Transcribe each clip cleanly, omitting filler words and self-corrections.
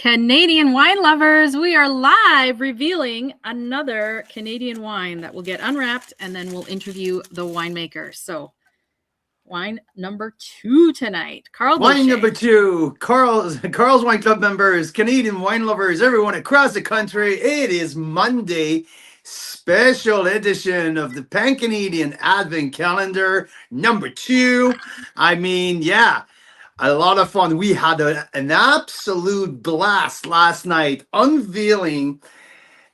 Canadian wine lovers, we are live revealing another Canadian wine that will get unwrapped, and then we'll interview the winemaker. So, wine number 2 tonight. Carl Wine Boucher. number 2, Carl's Wine Club members, Canadian wine lovers, everyone across the country. It is Monday, special edition of the Pan-Canadian Advent Calendar number 2. A lot of fun. We had an absolute blast last night unveiling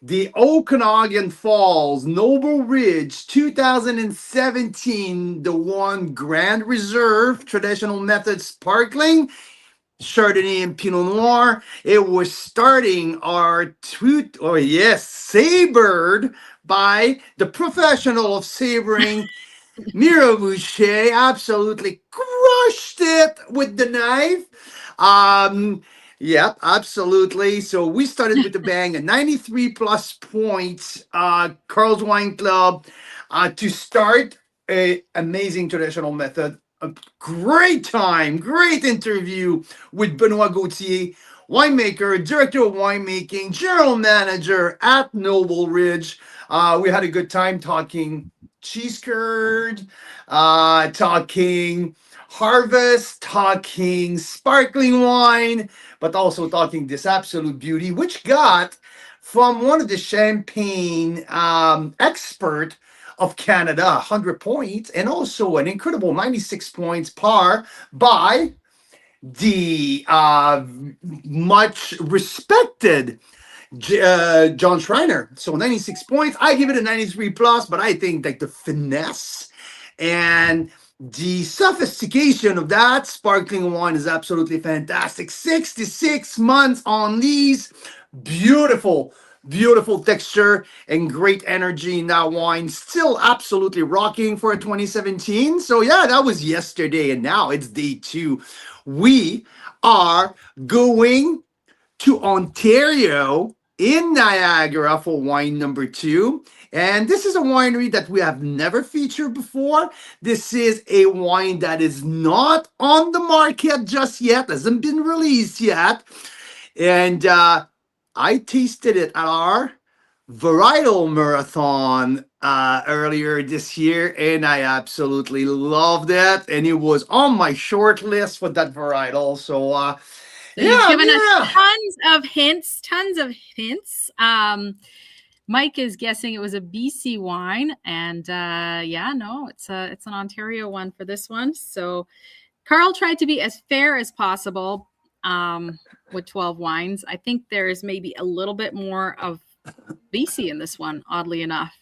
the Okanagan Falls Noble Ridge 2017, the one Grand Reserve Traditional Method Sparkling Chardonnay and Pinot Noir. It was starting our savored by the professional of savoring, Mira Boucher. Absolutely crushed it with the knife. Yep, absolutely. So we started with the bang, a 93 plus points, Carl's Wine Club, to start a amazing traditional method. A great time, great interview with Benoit Gauthier, winemaker, director of winemaking, general manager at Noble Ridge. We had a good time talking cheese curd, talking harvest, talking sparkling wine, but also talking this absolute beauty, which got from one of the champagne expert of Canada, 100 points, and also an incredible 96 points par by the much respected John Schreiner. So 96 points. I give it a 93 plus, but I think like the finesse and the sophistication of that sparkling wine is absolutely fantastic. 66 months on these. Beautiful, beautiful texture and great energy in that wine. Still absolutely rocking for a 2017. So yeah, that was yesterday, and now it's day 2. We are going to Ontario in Niagara for wine number 2. And this is a winery that we have never featured before. This is a wine that is not on the market just yet, hasn't been released yet. And I tasted it at our varietal marathon earlier this year, and I absolutely loved it. And it was on my short list for that varietal. So You've given us tons of hints. Mike is guessing it was a BC wine, and it's an Ontario one for this one. So Carl tried to be as fair as possible with 12 wines. I think there's maybe a little bit more of BC in this one, oddly enough.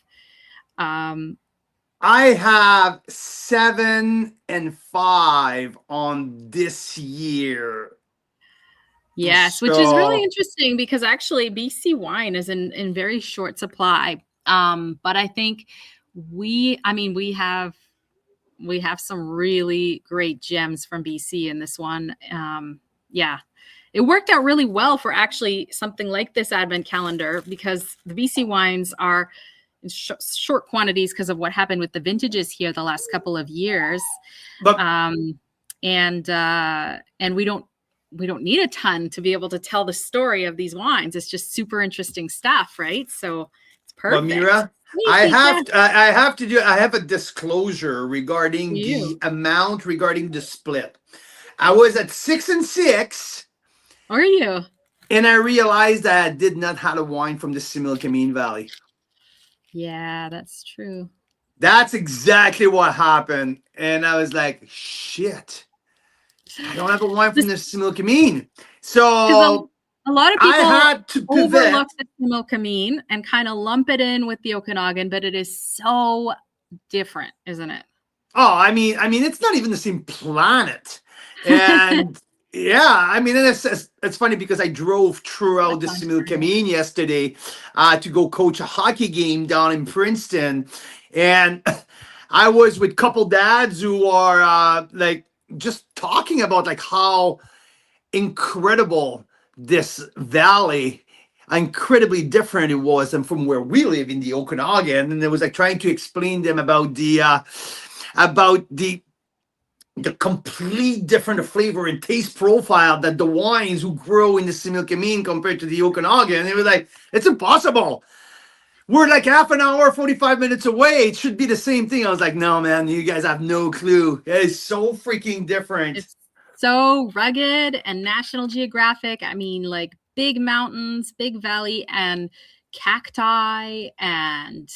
I have 7 and 5 on this year. Yes, which is really interesting because actually BC wine is in very short supply. But I think we have some really great gems from BC in this one. It worked out really well for actually something like this Advent calendar because the BC wines are in short quantities because of what happened with the vintages here the last couple of years. But and we don't need a ton to be able to tell the story of these wines. It's just super interesting stuff, right? So it's perfect. Well, Mira, I have a disclosure regarding the amount, regarding the split. I was at 6 and 6. Are you? And I realized that I did not have a wine from the Similkameen Valley. Yeah, that's true. That's exactly what happened. And I was like, shit. I don't have a wine from the Similkameen. So a lot of people overlook the Similkameen and kind of lump it in with the Okanagan, but it is so different, isn't it? Oh, I mean, it's not even the same planet. And it's funny because I drove throughout the Similkameen yesterday to go coach a hockey game down in Princeton. And I was with a couple dads who are just talking about like how incredible this valley, incredibly different it was than from where we live in the Okanagan. And it was like trying to explain them about the the complete different flavor and taste profile that the wines who grow in the Similkameen compared to the Okanagan. And they were like, it's impossible. We're like half an hour, 45 minutes away. It should be the same thing. I was like, no, man, you guys have no clue. It is so freaking different. It's so rugged and National Geographic. I mean, like big mountains, big valley, and cacti, and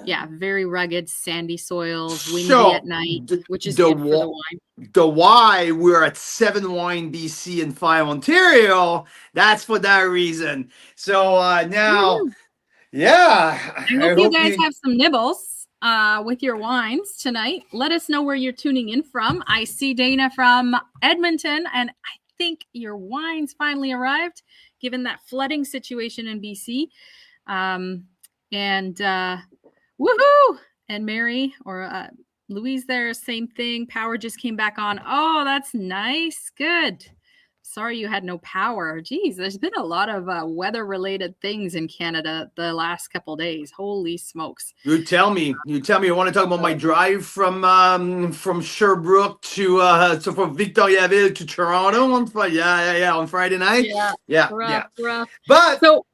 yeah, very rugged, sandy soils, windy at So night, which is the good for the wine. the why we're at 7 wine BC and 5 Ontario. That's for that reason. So now, Woo-hoo. yeah, I I hope you hope guys you. have some nibbles with your wines tonight. Let us know where you're tuning in from. I see Dana from Edmonton, and I think your wines finally arrived, given that flooding situation in BC. And woohoo! And Mary or Louise there, same thing. Power just came back on. Oh, that's nice. Good. Sorry you had no power. Geez, there's been a lot of weather-related things in Canada the last couple days. Holy smokes! You tell me. You tell me. You want to talk about my drive from Sherbrooke to from Victoriaville to Toronto on Friday? Yeah, on Friday night. Yeah, Yeah. rough. But So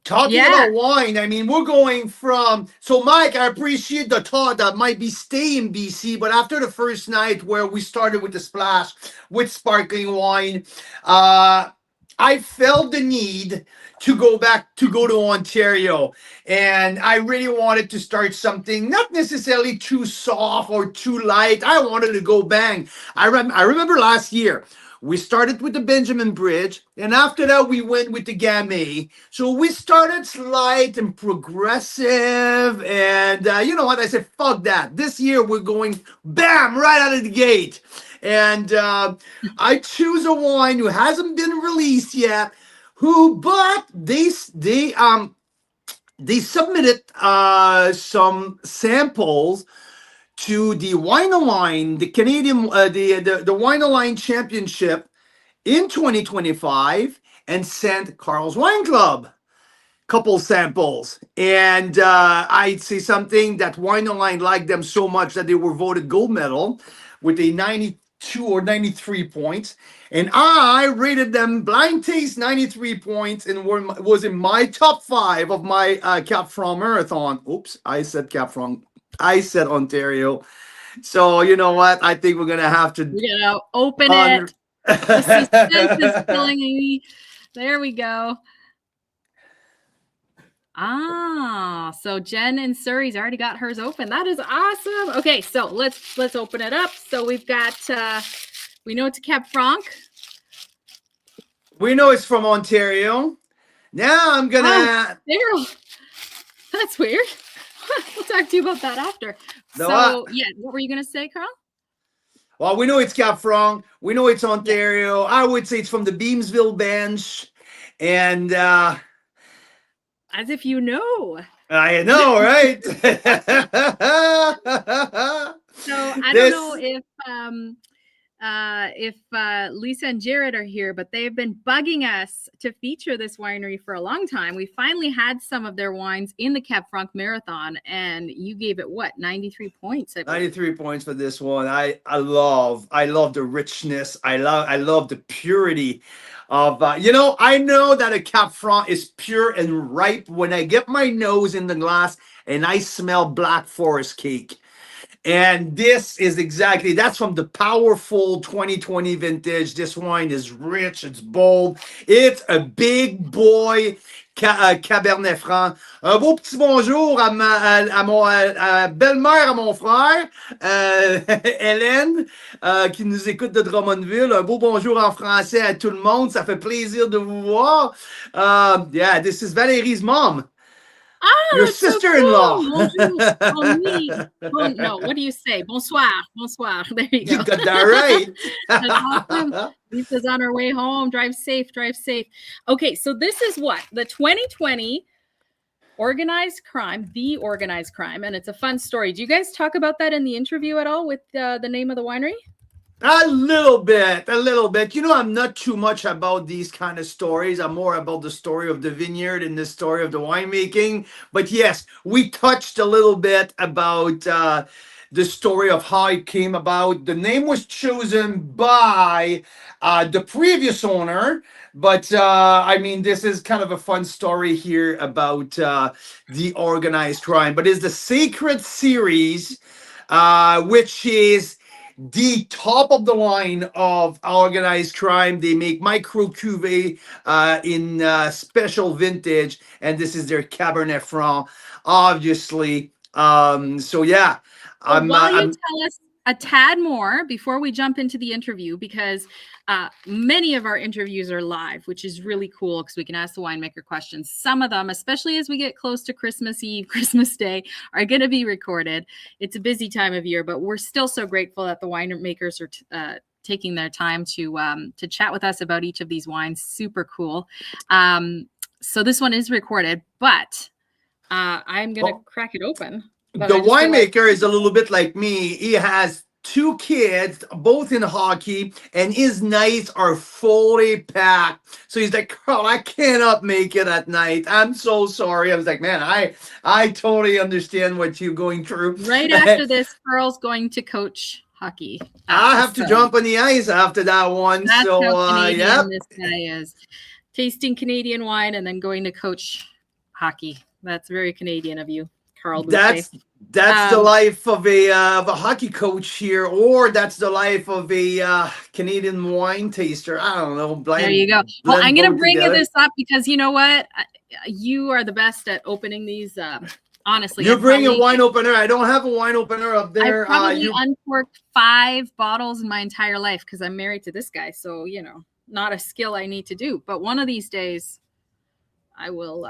talking yeah, about wine, I mean, we're going from. So, Mike, I appreciate the thought that might be stay in BC, but after the first night where we started with the splash with sparkling wine, I felt the need to go to Ontario, and I really wanted to start something not necessarily too soft or too light. I wanted to go bang. I remember last year. We started with the Benjamin Bridge, and after that, we went with the Gamay. So we started slight and progressive, and you know what? I said, fuck that. This year, we're going bam right out of the gate. And I choose a wine who hasn't been released yet, but they submitted some samples to the Wine Line, the Canadian, the Wine Line Championship in 2025, and sent Carl's Wine Club couple samples. And I'd say something that Wine Line liked them so much that they were voted gold medal with a 92 or 93 points. And I rated them blind taste 93 points and was in my top 5 of my Cap Franc marathon. Oops, I said Cap Franc. I said Ontario. So you know what? I think we're gonna have to open it. The suspense is killing me. There we go. So Jen in Surrey's already got hers open. That is awesome. Okay, so let's open it up. So we've got we know it's a Cap Franc. We know it's from Ontario. Now I'm gonna. Daryl, that's weird. We'll talk to you about that after. Yeah, what were you gonna say, Carl? Well, we know it's Cap Franc. We know it's Ontario. I would say it's from the Beamsville bench, and as if you know. I know, right? So I don't know if Lisa and Jared are here, but they've been bugging us to feature this winery for a long time. We finally had some of their wines in the Cap Franc Marathon, and you gave it what, 93 points? 93 points for this one. I love the richness. I love the purity of I know that a Cap Franc is pure and ripe when I get my nose in the glass and I smell Black Forest cake. And this is that's from the powerful 2020 vintage. This wine is rich, it's bold, it's a big boy Cabernet Franc. Un beau petit bonjour à ma belle-mère, à mon frère, Hélène, qui nous écoute de Drummondville. Un beau bonjour en français à tout le monde. Ça fait plaisir de vous voir. Yeah, this is Valérie's mom. Oh, your sister-in-law. So cool. No, what do you say? Bonsoir. There you go. You got that right. That's awesome. Lisa's on her way home. Drive safe. Okay, so this is what? The 2020 organized crime, and it's a fun story. Do you guys talk about that in the interview at all with the name of the winery? A little bit. I'm not too much about these kind of stories. I'm more about the story of the vineyard and the story of the winemaking. But yes, we touched a little bit about the story of how it came about. The name was chosen by the previous owner, but I mean, this is kind of a fun story here about the organized crime. But it's the Sacred Series, which is the top of the line of organized crime. They make micro cuvee in special vintage, and this is their Cabernet Franc, obviously. So yeah, Well, I'm, uh, while you I'm tell us a tad more before we jump into the interview, because many of our interviews are live, which is really cool because we can ask the winemaker questions. Some of them, especially as we get close to Christmas Eve, Christmas Day, are going to be recorded. It's a busy time of year, but we're still so grateful that the winemakers are taking their time to chat with us about each of these wines. Super cool. So this one is recorded, but I'm going to well, crack it open. But the I just realized. winemaker is a little bit like me. He has two kids, both in hockey, and his nights are fully packed. So he's like, Carl, I cannot make it at night. I'm so sorry. I was like, man, I totally understand what you're going through. Right after this, Pearl's going to coach hockey. I have to So jump on the ice after that one. that's how So, Canadian yep. this guy is. Tasting Canadian wine and then going to coach hockey. That's very Canadian of you, Carl Boucher. That's the life of a hockey coach here, or that's the life of a Canadian wine taster. I don't know. There you go. Well, I'm going to bring this up because you know what? You are the best at opening these. Honestly, you bring a wine opener. I don't have a wine opener up there. I probably uncorked 5 bottles in my entire life because I'm married to this guy. So, not a skill I need to do. But one of these days, I will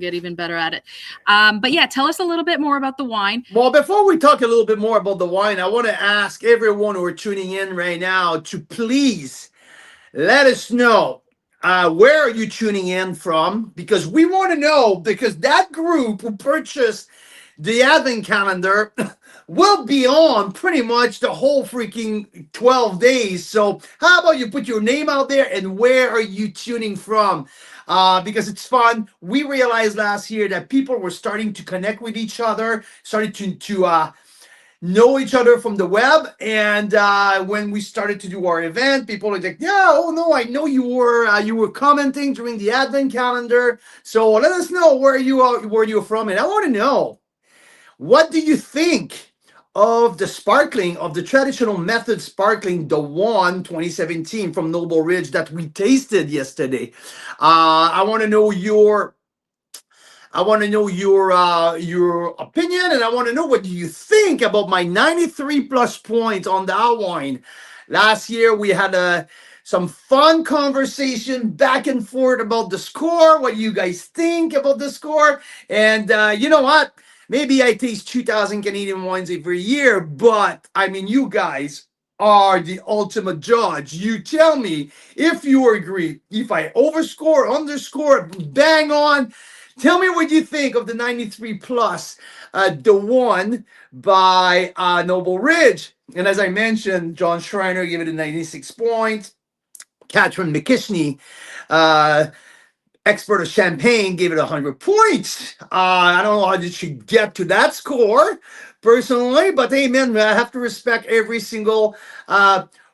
get even better at it. But yeah, tell us a little bit more about the wine. Well, before we talk a little bit more about the wine, I want to ask everyone who are tuning in right now to please let us know where are you tuning in from, because we want to know, because that group who purchased the advent calendar will be on pretty much the whole freaking 12 days. So how about you put your name out there and where are you tuning from? Because it's fun. We realized last year that people were starting to connect with each other, started to know each other from the web. And when we started to do our event, people were like, yeah, oh no, I know you were commenting during the advent calendar. So let us know where you're from. And I want to know, what do you think of the traditional method sparkling, the one 2017 from Noble Ridge that we tasted yesterday? I want to know your your opinion, and I want to know what do you think about my 93 plus points on that wine. Last year we had some fun conversation back and forth about the score, what you guys think about the score. And you know what? Maybe I taste 2,000 Canadian wines every year, but I mean, you guys are the ultimate judge. You tell me if you agree, if I overscore, underscore, bang on. Tell me what you think of the 93 plus, the one by Noble Ridge. And as I mentioned, John Schreiner gave it a 96 points. Catherine McKishney, expert of champagne, gave it 100 points. I don't know how did she get to that score personally, but hey, man, I have to respect every single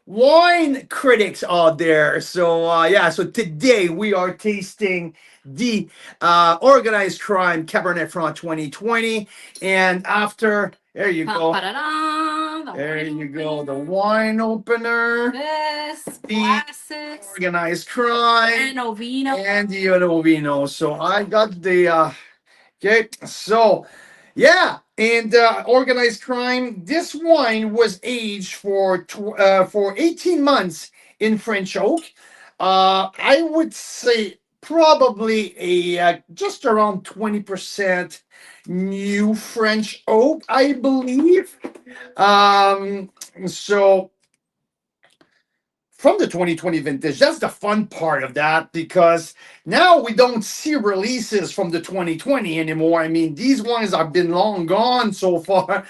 wine critics out there. So yeah, so today we are tasting the organized crime Cabernet Franc 2020, and after there you go. There you go, the wine opener. This the classics organized crime and Ovino. and the Ovino. So I got the okay. So yeah, and organized crime. This wine was aged for 18 months in French oak. I would say probably a just around 20% new French oak, I believe. So from the 2020 vintage, that's the fun part of that, because now we don't see releases from the 2020 anymore. I mean, these ones have been long gone so far.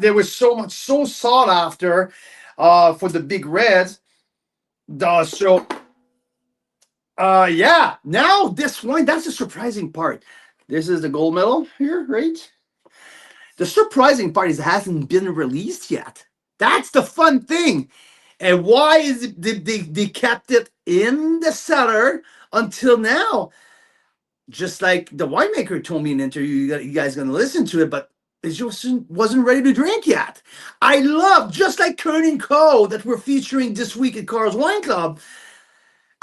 There was so sought after for the big reds. Yeah, now this one, that's the surprising part. This is the gold medal here, right? The surprising part is it hasn't been released yet. That's the fun thing. And why is it they kept it in the cellar until now? Just like the winemaker told me in an interview, you guys going to listen to it, but it just wasn't ready to drink yet. I love, just like Kern and Co. that we're featuring this week at Carl's Wine Club,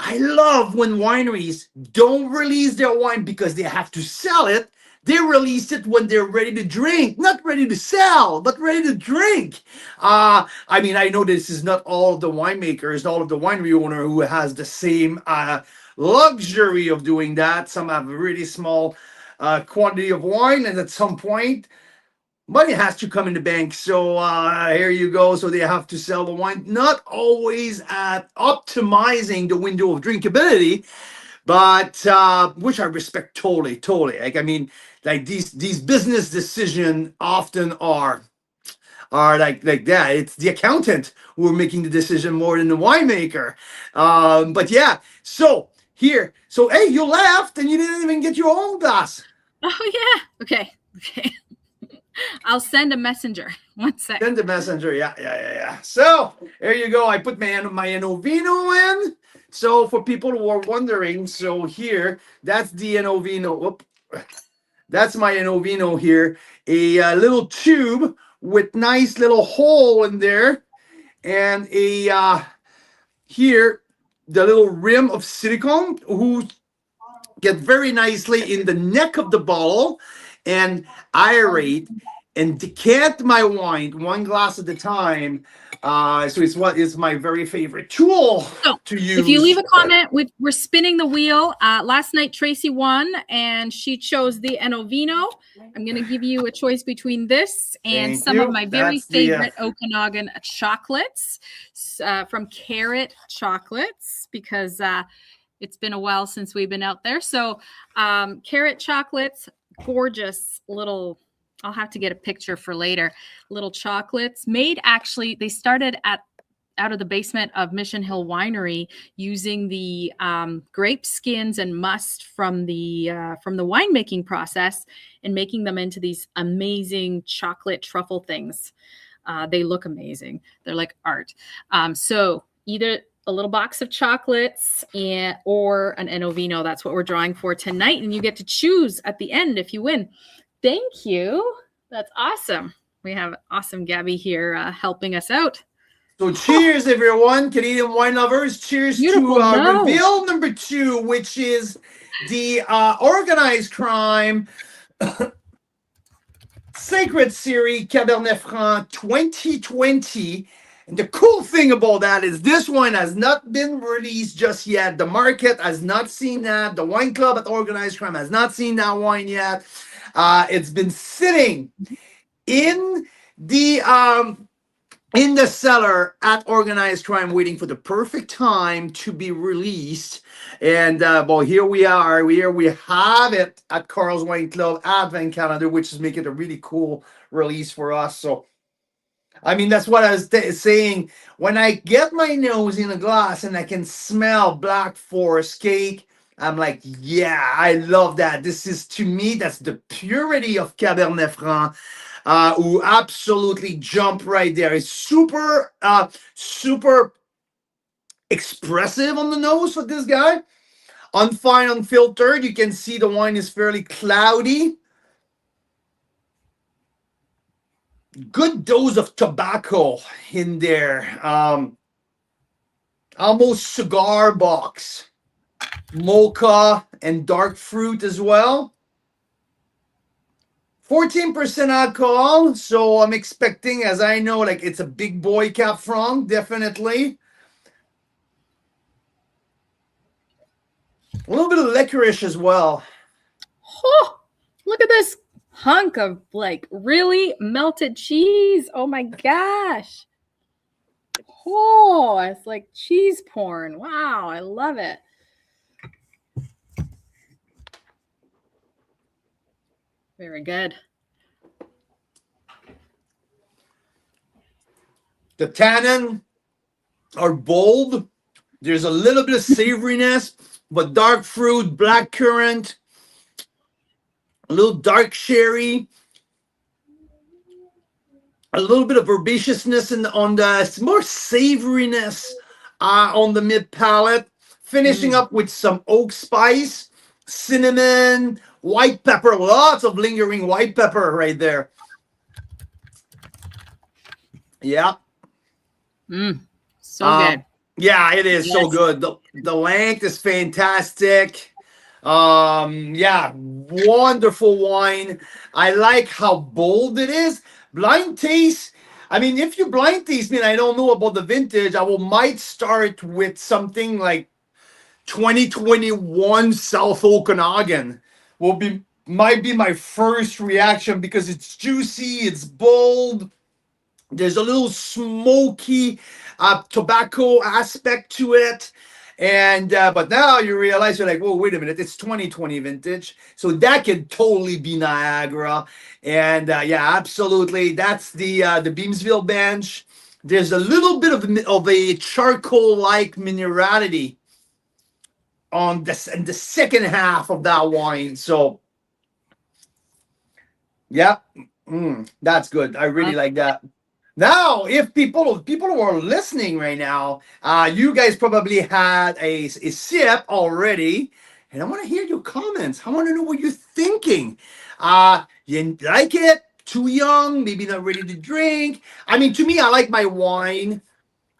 I love when wineries don't release their wine because they have to sell it. They release it when they're ready to drink, not ready to sell, but ready to drink. I mean, I know this is not all of the winemakers, all of the winery owner who has the same luxury of doing that. Some have a really small quantity of wine, and at some point, money has to come in the bank. So here you go. So they have to sell the wine, not always at optimizing the window of drinkability, but which I respect totally, totally. Like I mean, like these business decisions often are like that. It's the accountant who are making the decision more than the winemaker. But yeah, so here, so hey, you left and you didn't even get your own glass. Oh yeah. Okay. Okay. I'll send a messenger. One sec. Send the messenger. Yeah. So there you go. I put my Enovino in. So for people who are wondering, so here, that's the Enovino. Whoop. That's my Enovino here. A little tube with nice little hole in there. And a here, the little rim of silicone who get very nicely in the neck of the bottle and aerate and decant my wine one glass at a time. So it's what is my very favorite tool to use. If you leave a comment, we're spinning the wheel. Last night, Tracy won, and she chose the Enovino. I'm going to give you a choice between this and some of my very favorite Okanagan chocolates from Carrot Chocolates, because it's been a while since we've been out there. So Carrot Chocolates, gorgeous little, I'll have to get a picture for later, little chocolates made actually, they started out of the basement of Mission Hill Winery using the grape skins and must from the winemaking process and making them into these amazing chocolate truffle things. They look amazing. They're like art. So either a little box of chocolates or an Enovino. That's what we're drawing for tonight. And you get to choose at the end if you win. Thank you. That's awesome. We have awesome Gabby here helping us out. So cheers, everyone. Canadian wine lovers. Cheers Beautiful to reveal number 2, which is the organized crime Sacred Series Cabernet Franc 2020. And the cool thing about that is this one has not been released just yet. The market has not seen that. The wine club at Organized Crime has not seen that wine yet. It's been sitting in the cellar at Organized Crime waiting for the perfect time to be released. And well, here we are. Here we have it at Carl's Wine Club Advent Calendar, which is making a really cool release for us. So I mean, that's what I was saying. When I get my nose in a glass and I can smell Black Forest cake, I'm like, yeah, I love that. This is, to me, that's the purity of Cabernet Franc, who absolutely jump right there. It's super, super expressive on the nose for this guy. Unfine, unfiltered. You can see the wine is fairly cloudy. Good dose of tobacco in there. Almost cigar box. Mocha and dark fruit as well. 14% alcohol. So I'm expecting, as I know, like it's a big boy Cab Franc, definitely. A little bit of licorice as well. Oh, look at this hunk of like really melted cheese. Oh my gosh. Oh, it's like cheese porn. Wow, I love it. Very good. The tannin are bold. There's a little bit of savoriness, but dark fruit, black currant, a little dark sherry. a little bit of herbaceousness on the more savoriness on the mid palate, finishing Mm. up with some oak spice, cinnamon, white pepper, lots of lingering white pepper right there. Yeah. Mm. So Um, good. yeah, it is so Yes. good. The length is fantastic. Yeah, wonderful wine. I like how bold it is. Blind taste. I mean, if you blind taste me and I don't know about the vintage, I will might start with something like 2021 South Okanagan. Will be might be my first reaction because it's juicy, it's bold, there's a little smoky tobacco aspect to it. And but now you realize you're like, whoa, wait a minute, it's 2020 vintage, so that could totally be Niagara. And yeah, absolutely, that's the Beamsville bench. There's a little bit of a charcoal-like minerality on this in the second half of that wine. So yeah, that's good. I really like that. Now, if people who are listening right now, you guys probably had a sip already, and I want to hear your comments. I want to know what you're thinking. You like it? Too young? Maybe not ready to drink? I mean, to me, I like my wine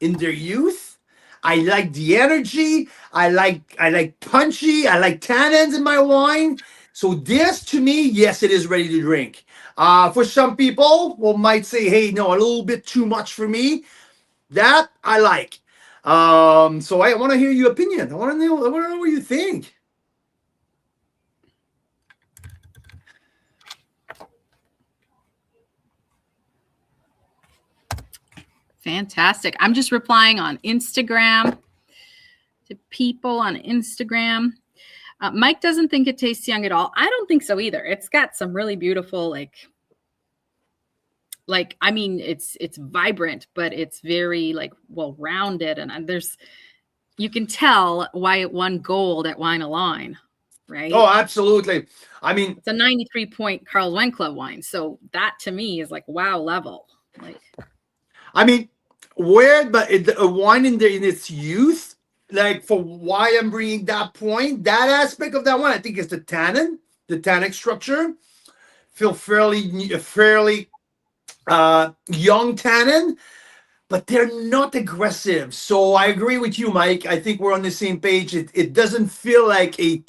in their youth. I like the energy. I like punchy. I like tannins in my wine. So this to me, yes, it is ready to drink. For some people, well, might say, hey, no, a little bit too much for me. That I like. So I want to hear your opinion. I want to know. I want to know what you think. Fantastic. I'm just replying on Instagram to people on Instagram. Mike doesn't think it tastes young at all. I don't think so either. It's got some really beautiful, I mean, it's vibrant, but it's very well rounded, and you can tell why it won gold at Wine Align, right? Oh, absolutely. I mean, it's a 93-point Carl Wine Club wine, so that to me is like wow level. I mean, where but a wine in its youth, like for why I'm bringing that point, that aspect of that one, I think is the tannic structure. Feel fairly young tannin, but they're not aggressive. So I agree with you, Mike. I think we're on the same page. It doesn't feel like a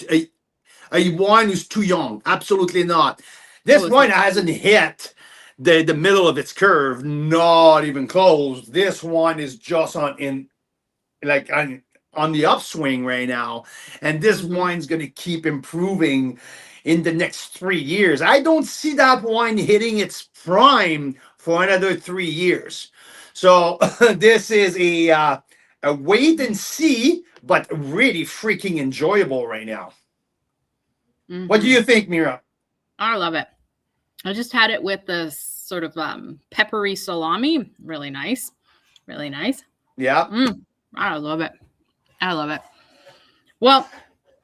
wine who's too young. Absolutely not. This wine hasn't hit the middle of its curve, not even close. This one is just on the upswing right now, and this wine's going to keep improving in the next 3 years. I don't see that wine hitting its prime for another 3 years. So this is a wait and see, but really freaking enjoyable right now. What do you think, Mira? I love it. I just had it with the sort of peppery salami. Really nice. Really nice. Yeah. I love it. I love it. Well,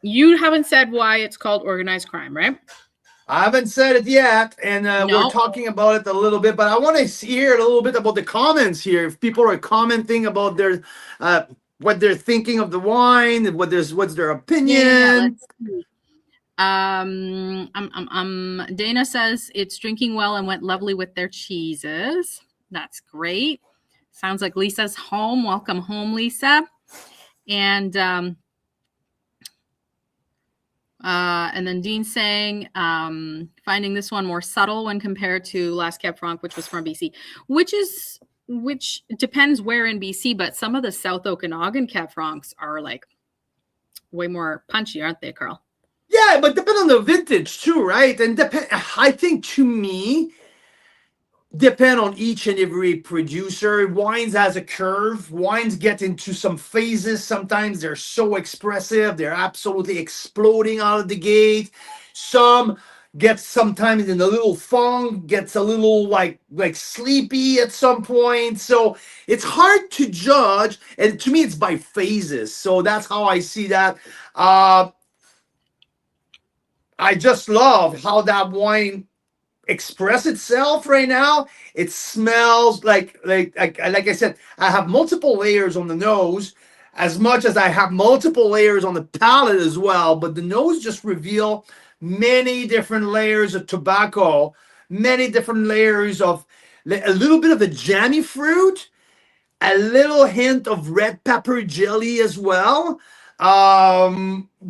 you haven't said why it's called organized crime, right? I haven't said it yet, and we're talking about it a little bit, but I want to hear a little bit about the comments here. If people are commenting about their what they're thinking of the wine, what's their opinion. Yeah, let's see. Dana says it's drinking well and went lovely with their cheeses. That's great. Sounds like Lisa's home. Welcome home, Lisa. And then Dean saying, finding this one more subtle when compared to Last Cab Franc, which was from BC, which depends where in BC, but some of the South Okanagan Cab Francs are like way more punchy, aren't they, Carl? Yeah, but depend on the vintage too, right? And I think to me, depend on each and every producer. Wines has a curve. Wines get into some phases. Sometimes they're so expressive, they're absolutely exploding out of the gate. Some gets sometimes in a little funk, gets a little like sleepy at some point. So it's hard to judge. And to me, it's by phases. So that's how I see that. I just love how that wine express itself right now. It smells like I said, I have multiple layers on the nose as much as I have multiple layers on the palate as well, but the nose just reveal many different layers of tobacco, many different layers of a little bit of the jammy fruit, a little hint of red pepper jelly as well.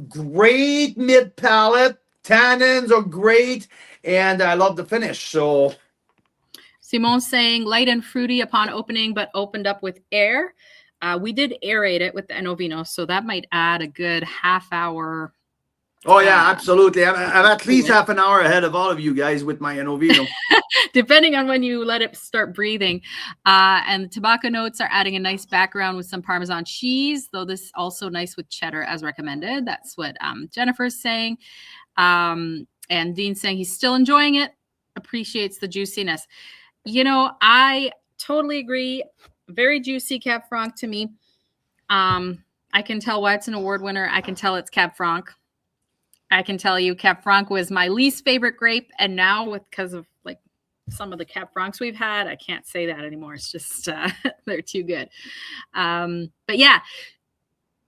Great mid palate. Tannins are great, and I love the finish. So, Simone's saying light and fruity upon opening, but opened up with air. We did aerate it with the Enovino, so that might add a good half hour. Oh yeah, absolutely. I'm at least half an hour ahead of all of you guys with my Enovino. Depending on when you let it start breathing. And the tobacco notes are adding a nice background with some Parmesan cheese, though this is also nice with cheddar as recommended. That's what Jennifer's saying. And Dean's saying he's still enjoying it, appreciates the juiciness. You know, I totally agree. Very juicy Cab Franc to me. I can tell why it's an award winner. I can tell it's Cab Franc. I can tell you Cab Franc was my least favorite grape. And now because of like some of the Cab Francs we've had, I can't say that anymore. It's just, they're too good. But yeah,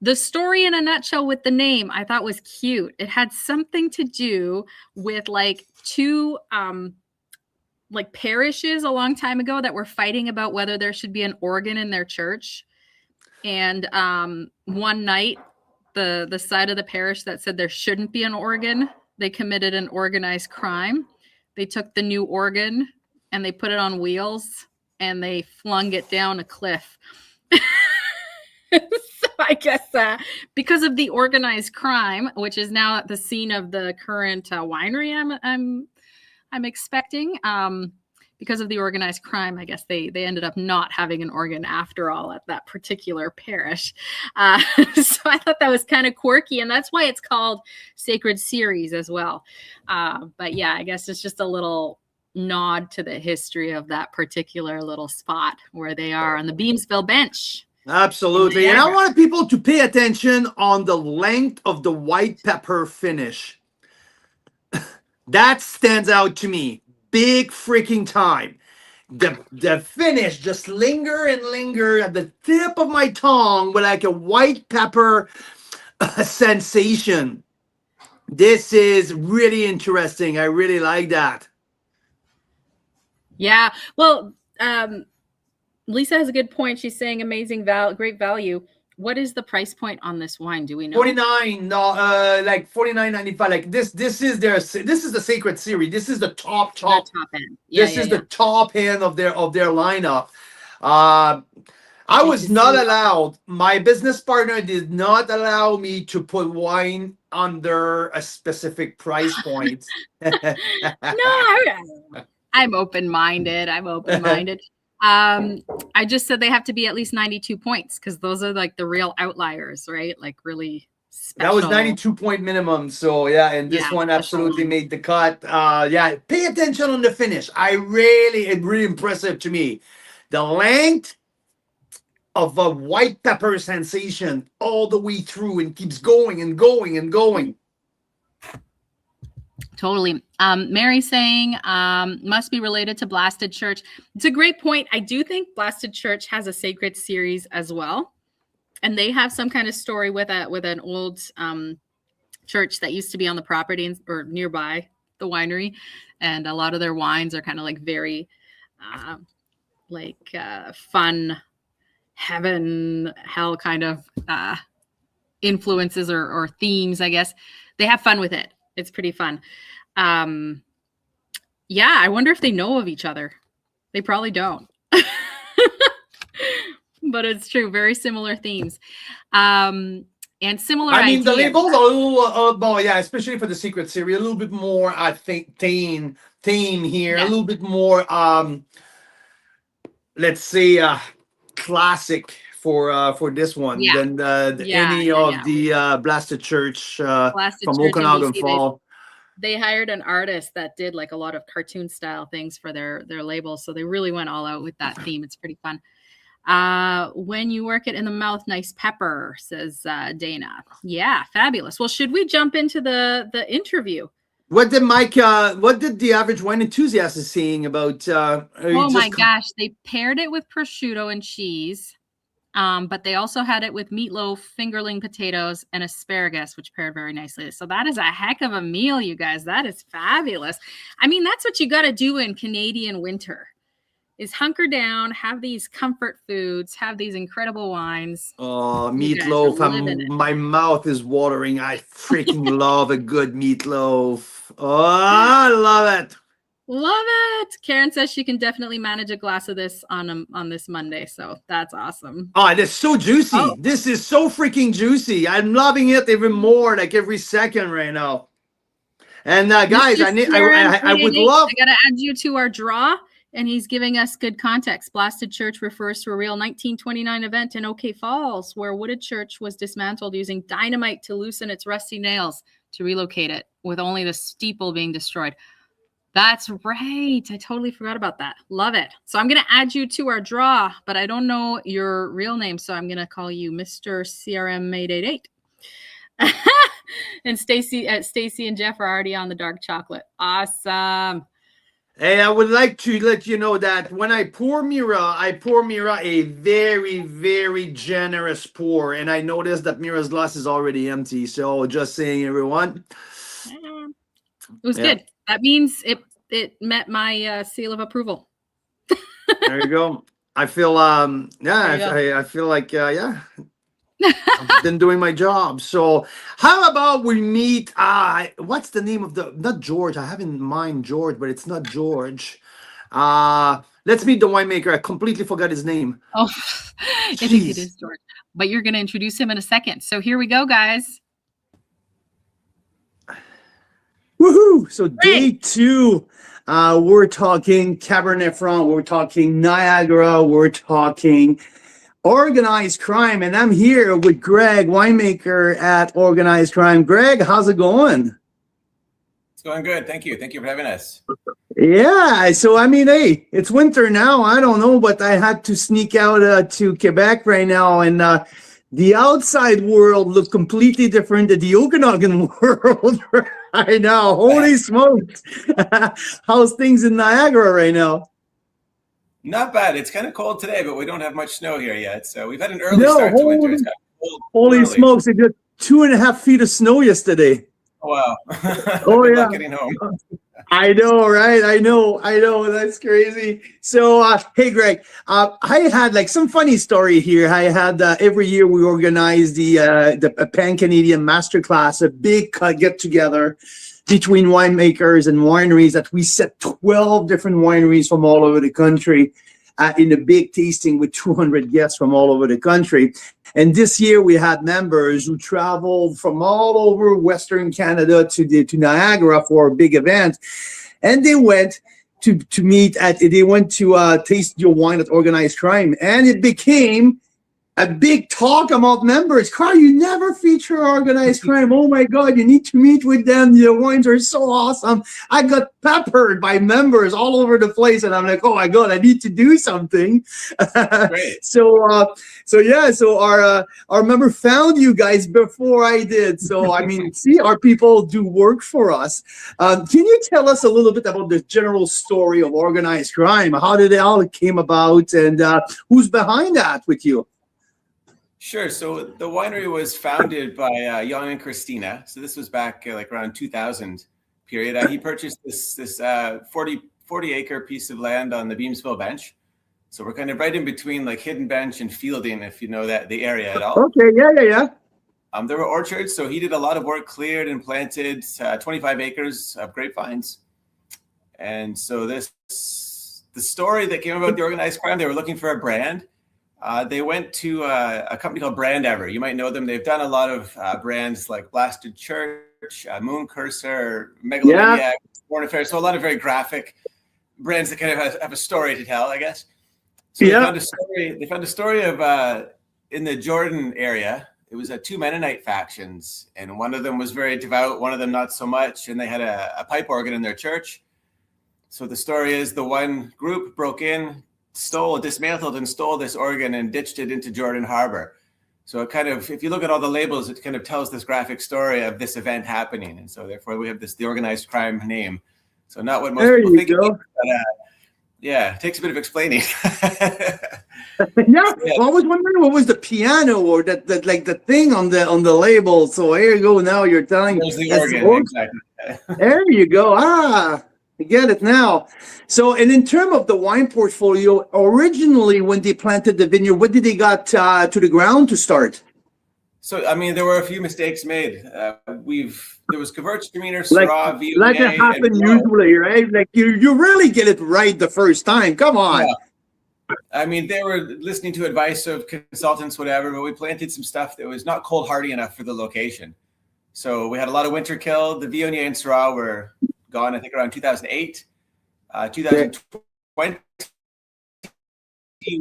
the story in a nutshell with the name I thought was cute. It had something to do with like two, like parishes a long time ago that were fighting about whether there should be an organ in their church. And one night, the side of the parish that said there shouldn't be an organ, they committed an organized crime. They took the new organ and they put it on wheels and they flung it down a cliff. So I guess because of the organized crime, which is now at the scene of the current winery I'm expecting, because of the organized crime, I guess they ended up not having an organ after all at that particular parish. So I thought that was kind of quirky, and that's why it's called Sacred Series as well. But yeah, I guess it's just a little nod to the history of that particular little spot where they are on the Beamsville bench. Absolutely. And I wanted people to pay attention on the length of the white pepper finish. That stands out to me. Big freaking time. The finish just linger and linger at the tip of my tongue with like a white pepper sensation. This is really interesting. I really like that. Yeah. Well, Lisa has a good point. She's saying amazing great value. What is the price point on this wine? Do we know? 49, like 49.95. Like this is the Sacred Series. This is the top end. This is the top end of their lineup. I was not allowed. My business partner did not allow me to put wine under a specific price point. No, I'm open-minded. I just said they have to be at least 92 points because those are like the real outliers, right? Like really special. That was 92 point minimum. So yeah, and this one absolutely made the cut. Yeah, pay attention on the finish. It's really impressive to me. The length of a white pepper sensation all the way through and keeps going and going and going. Totally. Mary saying must be related to Blasted Church. It's a great point. I do think Blasted Church has a Sacred Series as well. And they have some kind of story with an old church that used to be on the property or nearby the winery. And a lot of their wines are kind of like very fun, heaven, hell kind of influences or themes, I guess. They have fun with it. It's pretty fun. Yeah, I wonder if they know of each other. They probably don't. But it's true. Very similar themes. And similar ideas. The labels are a little, yeah, especially for the Secret Series, a little bit more, I think, theme here. Yeah. A little bit more, let's say, classic for this one than any of the Blasted Church from Okanagan Fall. They hired an artist that did like a lot of cartoon style things for their labels. So they really went all out with that theme. It's pretty fun. When you work it in the mouth, nice pepper, says Dana. Yeah, fabulous. Well, should we jump into the interview? What did what did the average wine enthusiast is saying about? Are you Oh my just gosh, they paired it with prosciutto and cheese. But they also had it with meatloaf, fingerling potatoes, and asparagus, which paired very nicely. So that is a heck of a meal, you guys. That is fabulous. I mean, that's what you got to do in Canadian winter is hunker down, have these comfort foods, have these incredible wines. Oh, You guys are meatloaf. living it. My mouth is watering. I freaking love a good meatloaf. Oh, I love it. Love it. Karen says she can definitely manage a glass of this on this Monday. So that's awesome. Oh, it is so juicy. Oh. This is so freaking juicy. I'm loving it even more, like every second right now. And guys, I would love. I gotta add you to our draw, and he's giving us good context. Blasted Church refers to a real 1929 event in OK Falls where Wooded Church was dismantled using dynamite to loosen its rusty nails to relocate it, with only the steeple being destroyed. That's right. I totally forgot about that. Love it. So I'm going to add you to our draw, but I don't know your real name, so I'm going to call you Mr. CRM 888. And Stacy and Jeff are already on the dark chocolate. Awesome. Hey, I would like to let you know that when I pour Mira a very, very generous pour. And I noticed that Mira's glass is already empty. So just saying, everyone. It was good. That means it met my seal of approval. There you go. I feel I feel like I've been doing my job. So how about we meet what's the name of not George? I have in mind George, but it's not George. Let's meet the winemaker. I completely forgot his name. Oh, I think it is George. But you're gonna introduce him in a second. So here we go, guys. Woohoo! So day 2, we're talking Cabernet Franc, we're talking Niagara, we're talking organized crime, and I'm here with Greg, winemaker at Organized Crime. Greg, how's it going? It's going good. Thank you. Thank you for having us. Yeah, so I mean, hey, it's winter now. I don't know, but I had to sneak out to Quebec right now, and the outside world looked completely different than the Okanagan world right now. Holy smokes. How's things in Niagara right now? Not bad. It's kind of cold today, but we don't have much snow here yet. So we've had an early start to winter. It's kind of cold. Holy smokes. It got 2.5 feet of snow yesterday. Oh, wow. Oh, Good yeah. luck getting home. I know, right? I know. That's crazy. So, hey, Greg, I had like some funny story here. I had every year we organize the Pan-Canadian Masterclass, a big get together between winemakers and wineries that we set 12 different wineries from all over the country in a big tasting with 200 guests from all over the country. And this year we had members who traveled from all over Western Canada to Niagara for a big event. And they went to taste your wine at Organized Crime. And it became a big talk about members. Carl, you never feature Organized Crime. Oh my God, you need to meet with them. Your wines are so awesome. I got peppered by members all over the place, and I'm like, oh my God, I need to do something. Great. So our member found you guys before I did. So I mean, see, our people do work for us. Can you tell us a little bit about the general story of Organized Crime? How did it all came about, and who's behind that with you? Sure. So the winery was founded by Jan and Christina. So this was back like around 2000 period. He purchased this 40-acre piece of land on the Beamsville Bench. So we're kind of right in between like Hidden Bench and Fielding, if you know the area at all. Okay, yeah. There were orchards, so he did a lot of work, cleared and planted 25 acres of grapevines. And so the story that came about the Organized Crime, they were looking for a brand. They went to a company called Brand Ever. You might know them. They've done a lot of brands like Blasted Church, Moon Cursor, Megalomaniac, Foreign Affairs. So a lot of very graphic brands that kind of have a story to tell, I guess. So they found a story of in the Jordan area. It was 2 Mennonite factions, and one of them was very devout, one of them not so much, and they had a pipe organ in their church. So the story is the one group broke in, dismantled and stole this organ and ditched it into Jordan Harbor. So it kind of, if you look at all the labels, it kind of tells this graphic story of this event happening. And so therefore we have the organized crime name. So not what most people think. But, yeah, it takes a bit of explaining. Yeah, well, I was wondering what was the piano or that like the thing on the label. So here you go. Now you're telling us the organ. Exactly. There you go. I get it now. So, and in terms of the wine portfolio, originally when they planted the vineyard, what did they got to the ground to start? So, I mean, there were a few mistakes made. There was Gewürztraminer, Syrah, Viognier, like it happened usually, right? Like you really get it right the first time. Come on. Yeah. I mean, they were listening to advice of consultants, whatever, but we planted some stuff that was not cold hardy enough for the location. So we had a lot of winter kill. The Viognier and Syrah were gone, I think, around 2008. 2020,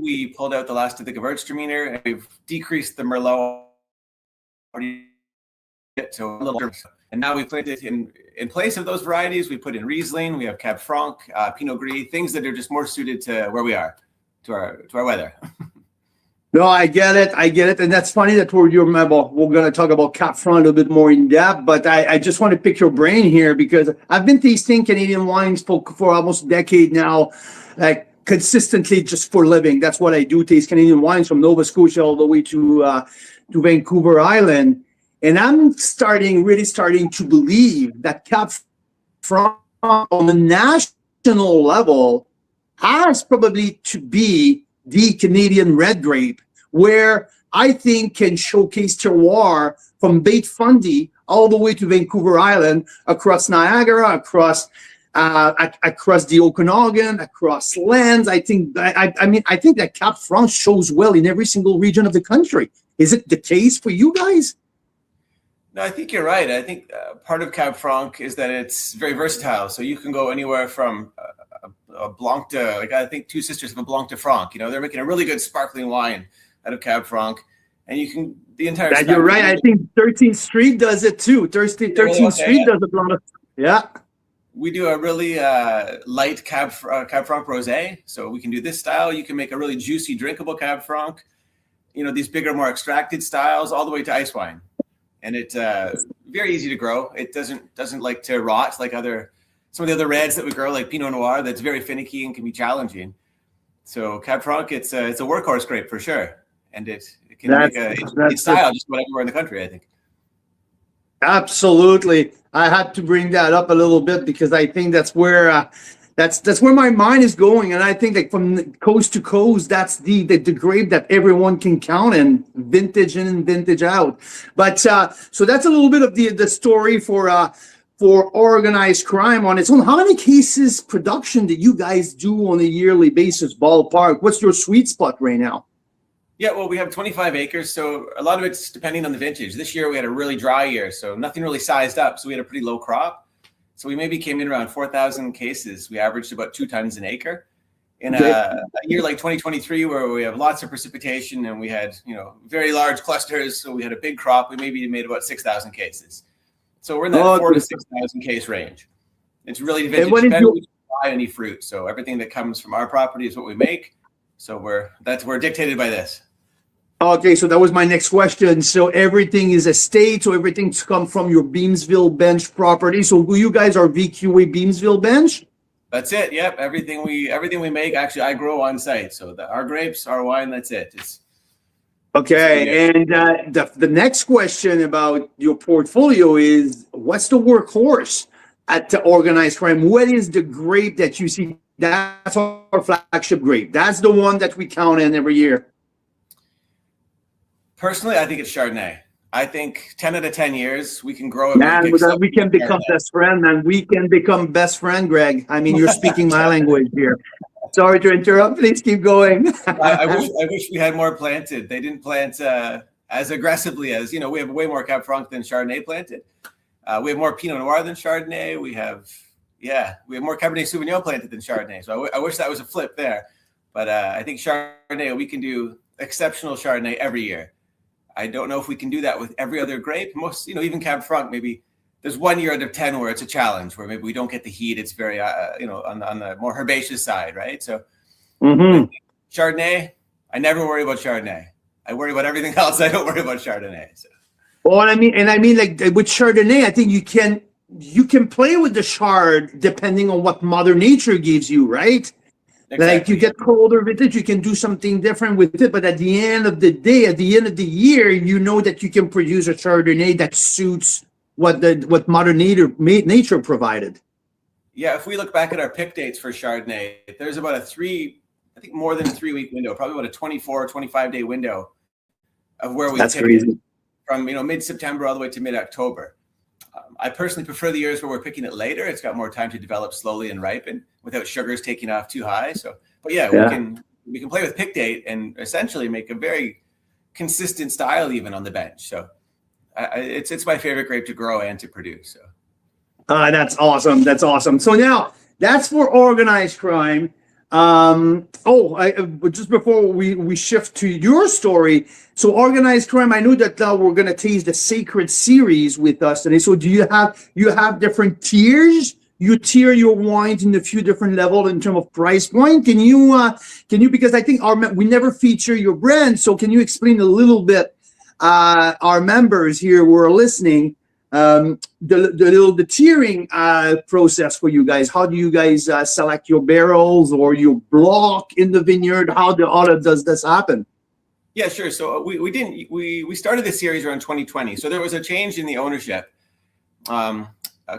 we pulled out the last of the Gewürztraminer, and we've decreased the Merlot. So a little, and now we planted in place of those varieties. We put in Riesling. We have Cab Franc, Pinot Gris, things that are just more suited to where we are, to our weather. No, I get it, and that's funny that we're going to talk about Cab Franc a little bit more in depth. But I just want to pick your brain here because I've been tasting Canadian wines for almost a decade now, like consistently just for living. That's what I do: taste Canadian wines from Nova Scotia all the way to Vancouver Island. And I'm really starting to believe that Cab Franc on the national level has probably to be the Canadian red grape, where I think can showcase terroir from Bay Fundy all the way to Vancouver Island, across Niagara, across the Okanagan, across lands. I think that Cab Franc shows well in every single region of the country. Is it the case for you guys? No, I think you're right. I think part of Cab Franc is that it's very versatile. So you can go anywhere from a Blanc de, like I think Two Sisters have a Blanc de Franc. You know, they're making a really good sparkling wine out of Cab Franc, and you can the entire. You're right. I think 13th Street does it too. 13th Street does a Blanc. Yeah. We do a really light Cab Franc rosé, so we can do this style. You can make a really juicy, drinkable Cab Franc. You know, these bigger, more extracted styles, all the way to ice wine. And it's very easy to grow. It doesn't like to rot like some of the other reds that we grow, like Pinot Noir, that's very finicky and can be challenging. So Cab Franc, it's a workhorse grape for sure, and it can make a style just about everywhere in the country, I think. Absolutely, I had to bring that up a little bit because I think that's where my mind is going, and I think like from coast to coast, that's the grape that everyone can count in, vintage in and vintage out. But so that's a little bit of the story for organized crime on its own. How many cases production do you guys do on a yearly basis, ballpark? What's your sweet spot right now? Yeah, well, we have 25 acres, so a lot of it's depending on the vintage. This year we had a really dry year, so nothing really sized up, so we had a pretty low crop. So we maybe came in around 4,000 cases. We averaged about 2 tons an acre. In a year like 2023, where we have lots of precipitation and we had very large clusters, so we had a big crop, we maybe made about 6,000 cases. So we're in that 4,000 to 6,000 case range. It's really vintage dependent. We don't buy any fruit, so everything that comes from our property is what we make. So we're dictated by this. Okay, so that was my next question. So everything is estate, so everything's come from your Beamsville bench property. So you guys are VQA Beamsville bench? That's it. Yep. Everything we make, actually, I grow on site. So our grapes, our wine, that's it. Okay, and the next question about your portfolio is, what's the workhorse at the organized crime? What is the grape that you see? That's our flagship grape. That's the one that we count in every year. Personally, I think it's Chardonnay. I think 10 out of 10 years we can grow it. Man, we can become best friend, man. We can become best friend, Greg. I mean, you're speaking my language here. Sorry to interrupt. Please keep going. I wish we had more planted. They didn't plant as aggressively as, we have way more Cab Franc than Chardonnay planted. We have more Pinot Noir than Chardonnay. We have more Cabernet Sauvignon planted than Chardonnay. So I wish that was a flip there. But I think Chardonnay, we can do exceptional Chardonnay every year. I don't know if we can do that with every other grape. Most, even Cab Franc, maybe there's 1 year out of 10 where it's a challenge, where maybe we don't get the heat. It's very, on the more herbaceous side, right? So Chardonnay, I never worry about Chardonnay. I worry about everything else. I don't worry about Chardonnay. So. Well, I mean, like with Chardonnay, I think you can play with the chard depending on what Mother Nature gives you, right? Exactly. Like you get colder with it, you can do something different with it. But at the end of the day, at the end of the year, you know that you can produce a Chardonnay that suits what Mother Nature provided. Yeah, if we look back at our pick dates for Chardonnay, there's about more than a 3-week window, probably about a 24 or 25-day window of where we pick it from mid-September all the way to mid-October. I personally prefer the years where we're picking it later. It's got more time to develop slowly and ripen without sugars taking off too high. But we can play with pick date and essentially make a very consistent style even on the bench. So it's my favorite grape to grow and to produce. So. That's awesome. That's awesome. So now that's for organized crime. Just before we shift to your story, so organized crime, I know that we're going to taste the Sacred series with us today. So do you have different tiers? You tier your wines in a few different levels in terms of price point. Can you because I think we never feature your brand, so can you explain a little bit our members here who are listening the tiering process for you guys? How do you guys select your barrels or your block in the vineyard? How does this happen? Yeah, sure. So we started this series around 2020. So there was a change in the ownership.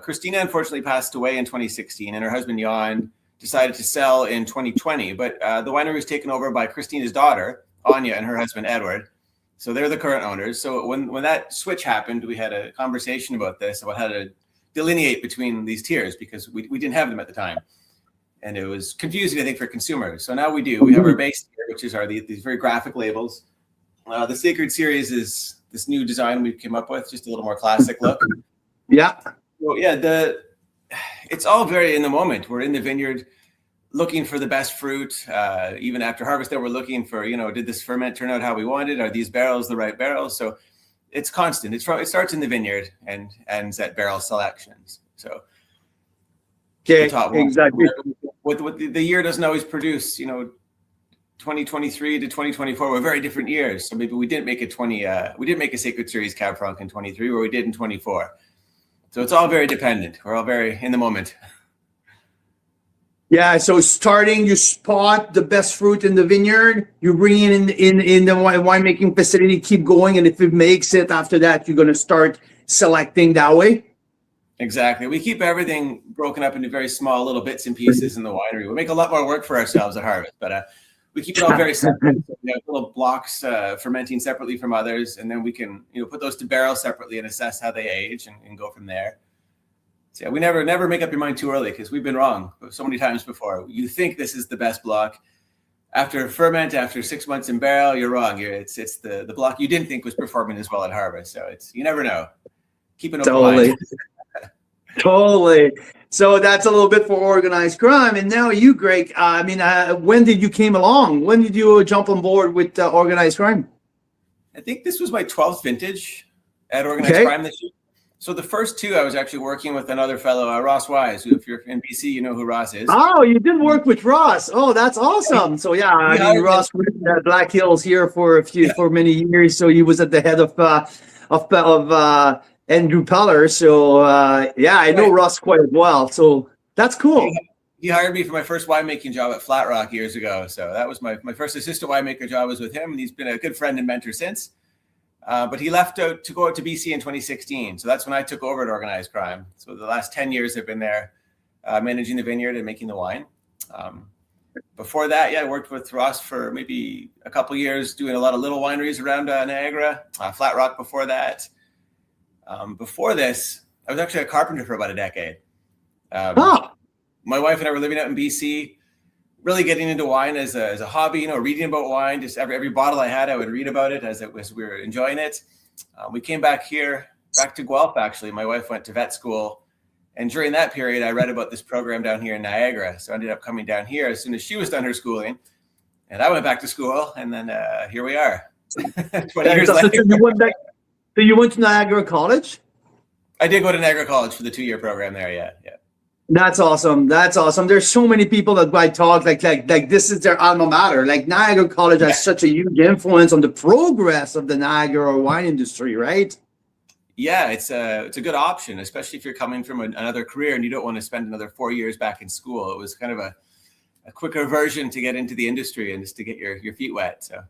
Christina unfortunately passed away in 2016, and her husband Jan decided to sell in 2020. But the winery was taken over by Christina's daughter Anya and her husband Edward. So they're the current owners. So when that switch happened, we had a conversation about this, about how to delineate between these tiers, because we didn't have them at the time. And it was confusing, I think, for consumers. So now we do. We have our base tier, which is these very graphic labels. The Sacred series is this new design we came up with, just a little more classic look. Yeah. So yeah, it's all very in the moment. We're in the vineyard looking for the best fruit. Even after harvest, then we're looking for, did this ferment turn out how we wanted? Are these barrels the right barrels? So it's constant. It starts in the vineyard and ends at barrel selections. So okay, exactly. What the year doesn't always produce, 2023 to 2024 were very different years. So maybe we didn't make a Sacred Series Cab Franc in 23, where we did in 24. So it's all very dependent. We're all very in the moment. Yeah, so starting, you spot the best fruit in the vineyard, you bring it in the winemaking facility, keep going, and if it makes it after that, you're going to start selecting that way? Exactly. We keep everything broken up into very small little bits and pieces in the winery. We make a lot more work for ourselves at harvest, but we keep it all very separate. So we have little blocks fermenting separately from others, and then we can put those to barrel separately and assess how they age and go from there. So yeah, we never make up your mind too early, because we've been wrong so many times before. You think this is the best block. After ferment, after 6 months in barrel, you're wrong. It's the block you didn't think was performing as well at harvest. So you never know. Keep an open mind. Totally. So that's a little bit for organized crime. And now you, Greg, when did you came along? When did you jump on board with organized crime? I think this was my 12th vintage at organized crime this year. So the first two, I was actually working with another fellow, Ross Wise, who, if you're in BC, you know who Ross is. Oh, you did work with Ross. Oh, that's awesome. So yeah, Ross was at Black Hills here for many years. So he was at the head of Andrew Peller. So I know Ross quite well. So that's cool. He hired me for my first winemaking job at Flat Rock years ago. So that was my first assistant winemaker job was with him, and he's been a good friend and mentor since. But he left to go out to BC in 2016. So that's when I took over at Organized Crime. So the last 10 years I've been there managing the vineyard and making the wine. Before that, I worked with Ross for maybe a couple years doing a lot of little wineries around Niagara, Flat Rock before that. Before this, I was actually a carpenter for about a decade. My wife and I were living out in BC, really getting into wine as a hobby, reading about wine. Just every bottle I had, I would read about it as we were enjoying it. We came back to Guelph, actually. My wife went to vet school. And during that period, I read about this program down here in Niagara. So I ended up coming down here as soon as she was done her schooling. And I went back to school, and then here we are, 20 years later. So you went to Niagara College? I did go to Niagara College for the 2-year program there, yeah. That's awesome. That's awesome. There's so many people that I talk like this is their alma mater. Like Niagara College has such a huge influence on the progress of the Niagara wine industry, right? Yeah, it's a good option, especially if you're coming from another career and you don't want to spend another 4 years back in school. It was kind of a quicker version to get into the industry and just to get your feet wet. So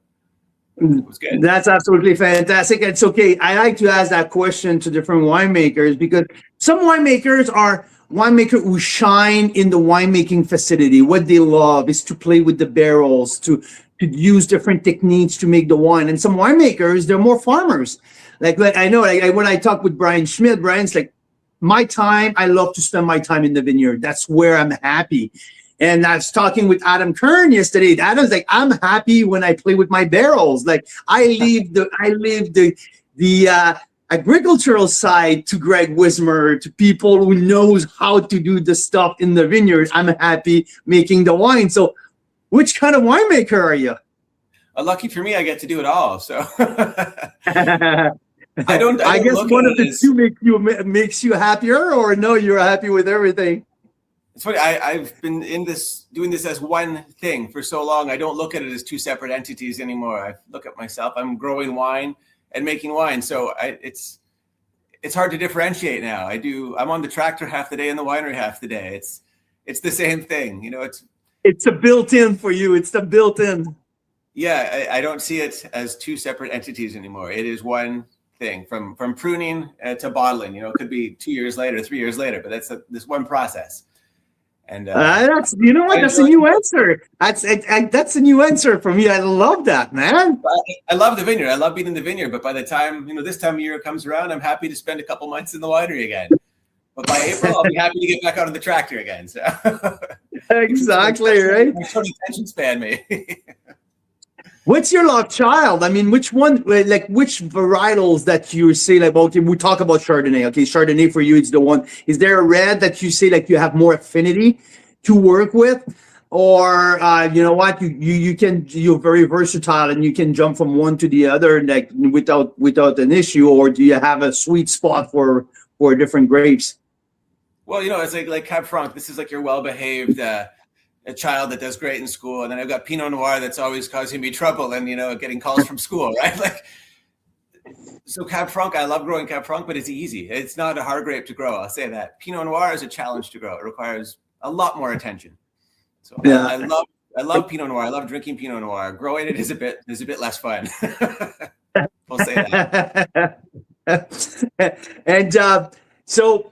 it was good. That's absolutely fantastic. It's okay. I like to ask that question to different winemakers because some winemakers are winemakers who shine in the winemaking facility. What they love is to play with the barrels, to use different techniques to make the wine. And some winemakers, they're more farmers. Like I know, like when I talk with Brian Schmidt, Brian's like, my time, I love to spend my time in the vineyard. That's where I'm happy. And I was talking with Adam Kern yesterday. Adam's like, I'm happy when I play with my barrels. Like I leave the agricultural side to Greg Wismer, to people who knows how to do the stuff in the vineyard. I'm happy making the wine. So which kind of winemaker are you? Lucky for me, I get to do it all. So I guess one of the two makes you happier, or no, you're happy with everything. It's funny. I've been doing this as one thing for so long. I don't look at it as two separate entities anymore. I look at myself. I'm growing wine and making wine. So it's hard to differentiate now. I'm on the tractor half the day and the winery half the day. It's the same thing. You know, it's a built-in for you. It's the built-in. Yeah, I don't see it as two separate entities anymore. It is one thing from pruning to bottling. You know, it could be 2 years later, 3 years later, but that's this one process. And that's a new answer. That's a new answer for me. I love that, man. I love the vineyard. I love being in the vineyard. But by the time this time of year comes around, I'm happy to spend a couple months in the winery again. But by April, I'll be happy to get back out on the tractor again. So. Exactly right. My short attention span, maybe. What's your love child? I mean, which varietals that you say like, okay, we talk about Chardonnay. Okay, Chardonnay for you, it's the one. Is there a red that you say like you have more affinity to work with? Or you know what, you're very versatile and you can jump from one to the other like without an issue, or do you have a sweet spot for different grapes? Well, it's like Cab Franc. This is like your well-behaved a child that does great in school, and then I've got Pinot Noir that's always causing me trouble and getting calls from school, right? Like, so Cab Franc, I love growing Cab Franc, but it's easy. It's not a hard grape to grow. I'll say that. Pinot Noir is a challenge to grow. It requires a lot more attention. So yeah. I love Pinot Noir. I love drinking Pinot Noir. Growing it is a bit less fun. We'll say that. And so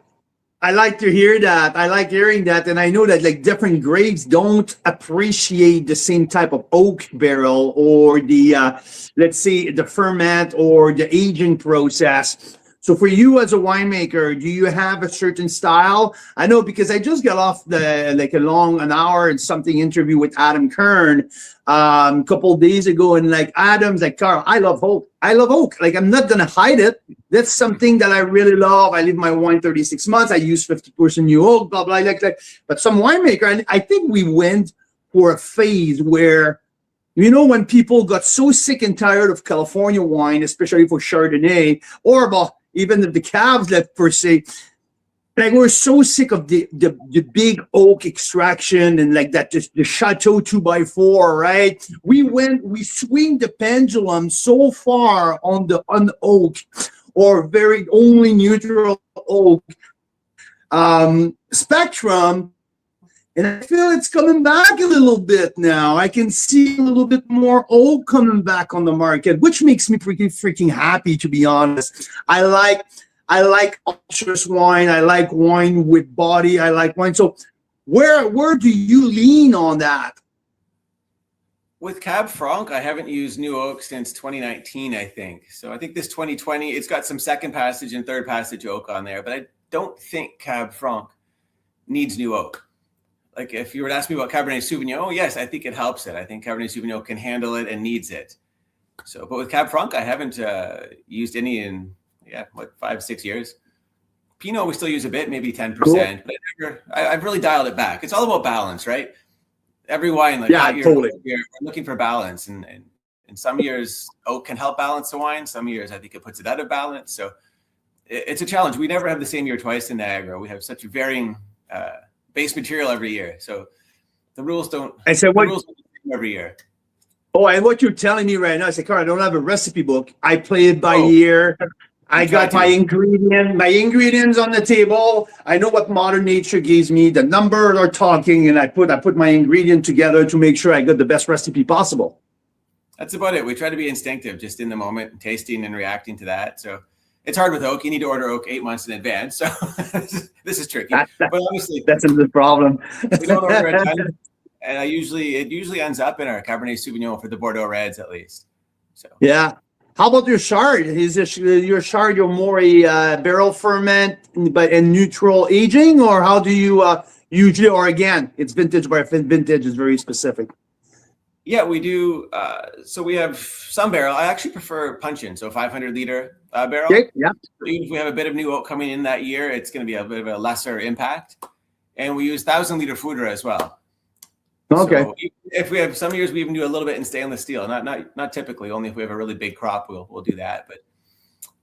I like to hear that. I like hearing that. And I know that like different grapes don't appreciate the same type of oak barrel or the, let's say the ferment or the aging process. So for you as a winemaker, do you have a certain style? I know because I just got off an hour and something interview with Adam Kern a couple of days ago, and like Adam's like, Carl, I love oak. Like I'm not gonna hide it. That's something that I really love. I leave my wine 36 months. I use 50% new oak, blah blah. Like. But some winemaker, and I think we went for a phase where, when people got so sick and tired of California wine, especially for Chardonnay, or even the Cabs, per se, like we're so sick of the big oak extraction and like that, just the Chateau 2x4, right? We swing the pendulum so far on the oak or very only neutral oak spectrum. And I feel it's coming back a little bit now. I can see a little bit more oak coming back on the market, which makes me pretty freaking happy, to be honest. I like ultrous wine. I like wine with body. I like wine. So where do you lean on that? With Cab Franc, I haven't used new oak since 2019, I think. So I think this 2020, it's got some second passage and third passage oak on there, but I don't think Cab Franc needs new oak. Like if you were to ask me about Cabernet Sauvignon, yes, I think it helps it. I think Cabernet Sauvignon can handle it and needs it. So, but with Cab Franc, I haven't used any in 5-6 years. Pinot, we still use a bit, maybe 10%. Cool. But I've really dialed it back. It's all about balance, right? Every wine, totally. We're looking for balance, and in some years oak can help balance the wine. Some years I think it puts it out of balance. So it's a challenge. We never have the same year twice in Niagara. We have such varying base material every year. So the rules don't. I said, what? The rules don't change every year. Oh, and what you're telling me right now, I said, Carl, I don't have a recipe book. I play it by ear. I got my ingredients on the table. I know what Mother Nature gives me. The numbers are talking, and I put my ingredient together to make sure I got the best recipe possible. That's about it. We try to be instinctive, just in the moment, tasting and reacting to that. So it's hard with oak. You need to order oak 8 months in advance. So this is tricky. But obviously, that's the problem. We don't order a ton, and it usually ends up in our Cabernet Sauvignon for the Bordeaux Reds, at least. So yeah. How about your chard? Is your chard more a barrel ferment but in neutral aging, or how do you usually? Or again, it's vintage, but vintage is very specific. Yeah, we do. So we have some barrel. I actually prefer puncheon, so 500-liter barrel. Okay, yeah. Even if we have a bit of new oak coming in that year, it's going to be a bit of a lesser impact. And we use 1,000-liter foudre as well. Okay. So if we have some years, we even do a little bit in stainless steel. Not typically. Only if we have a really big crop, we'll do that. But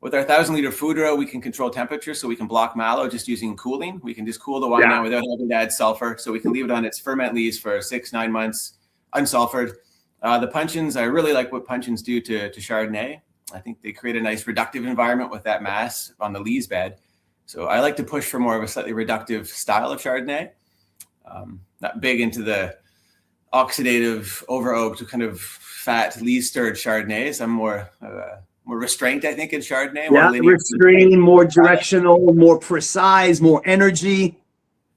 with our 1,000-liter foudre, we can control temperature, so we can block mallow just using cooling. We can just cool the wine down without having to add sulfur. So we can leave it on its ferment lees for 6-9 months, unsulfured. The puncheons, I really like what puncheons do to Chardonnay. I think they create a nice reductive environment with that mass on the lees bed. So I like to push for more of a slightly reductive style of Chardonnay. Not big into the oxidative over oaked kind of fat lees stirred Chardonnays. I'm more restraint, I think, in Chardonnay. Restrained, more directional, more precise, more energy.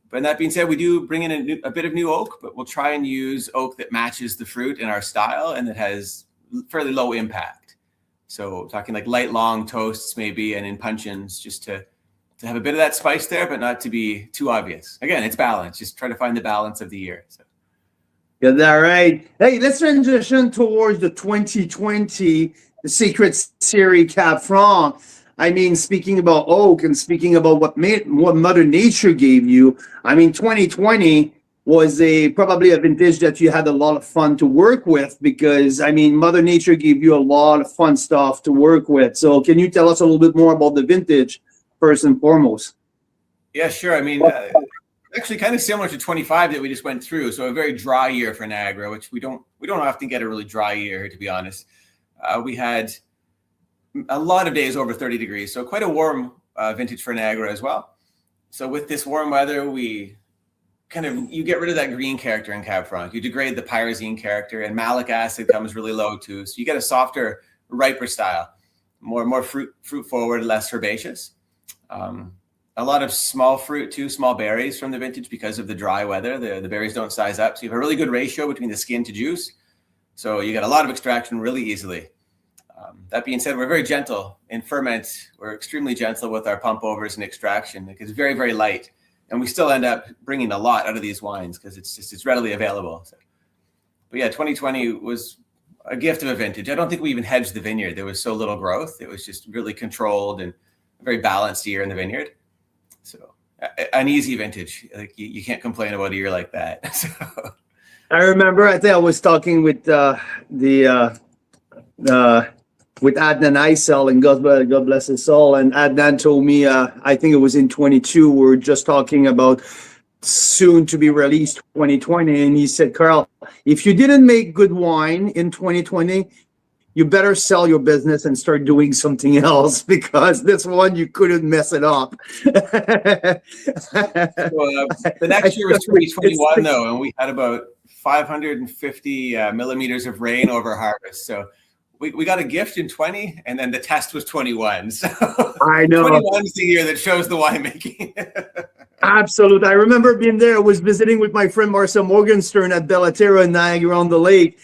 But that being said, we do bring in a bit of new oak, but we'll try and use oak that matches the fruit in our style and that has fairly low impact. So talking like light, long toasts maybe, and in puncheons, just to have a bit of that spice there, but not to be too obvious. Again, it's balance. Just try to find the balance of the year. So. Got that right. Hey, let's transition towards the 2020, the Secret Series Cab Franc. I mean, speaking about oak and speaking about what Mother Nature gave you, I mean, 2020 was probably a vintage that you had a lot of fun to work with because, I mean, Mother Nature gave you a lot of fun stuff to work with. So can you tell us a little bit more about the vintage first and foremost? Yeah, sure. I mean, actually kind of similar to 25 that we just went through. So a very dry year for Niagara, which we don't often get a really dry year, to be honest. We had a lot of days over 30 degrees. So quite a warm vintage for Niagara as well. So with this warm weather, you get rid of that green character in Cab Franc. You degrade the pyrazine character, and malic acid comes really low too. So you get a softer, riper style, more fruit forward, less herbaceous. A lot of small fruit too, small berries from the vintage because of the dry weather. The berries don't size up. So you have a really good ratio between the skin to juice. So you get a lot of extraction really easily. That being said, we're very gentle in ferment. We're extremely gentle with our pump overs and extraction. It's very, very light. And we still end up bringing a lot out of these wines because it's readily available. So, but yeah, 2020 was a gift of a vintage. I don't think we even hedged the vineyard. There was so little growth. It was just really controlled and a very balanced year in the vineyard. So an easy vintage. Like you can't complain about a year like that. So. I remember, I think I was talking with with Adnan Aysel, and God bless his soul. And Adnan told me, I think it was in 22, we were just talking about soon to be released 2020. And he said, Carl, if you didn't make good wine in 2020, you better sell your business and start doing something else because this one, you couldn't mess it up. The next year was 2021 though, and we had about 550 millimeters of rain over harvest. So we got a gift in 20, and then the test was 21. So I know 21 is the year that shows the winemaking. Absolutely. I remember being there. I was visiting with my friend Marcel Morgenstern at Bellaterra in Niagara-on-the-Lake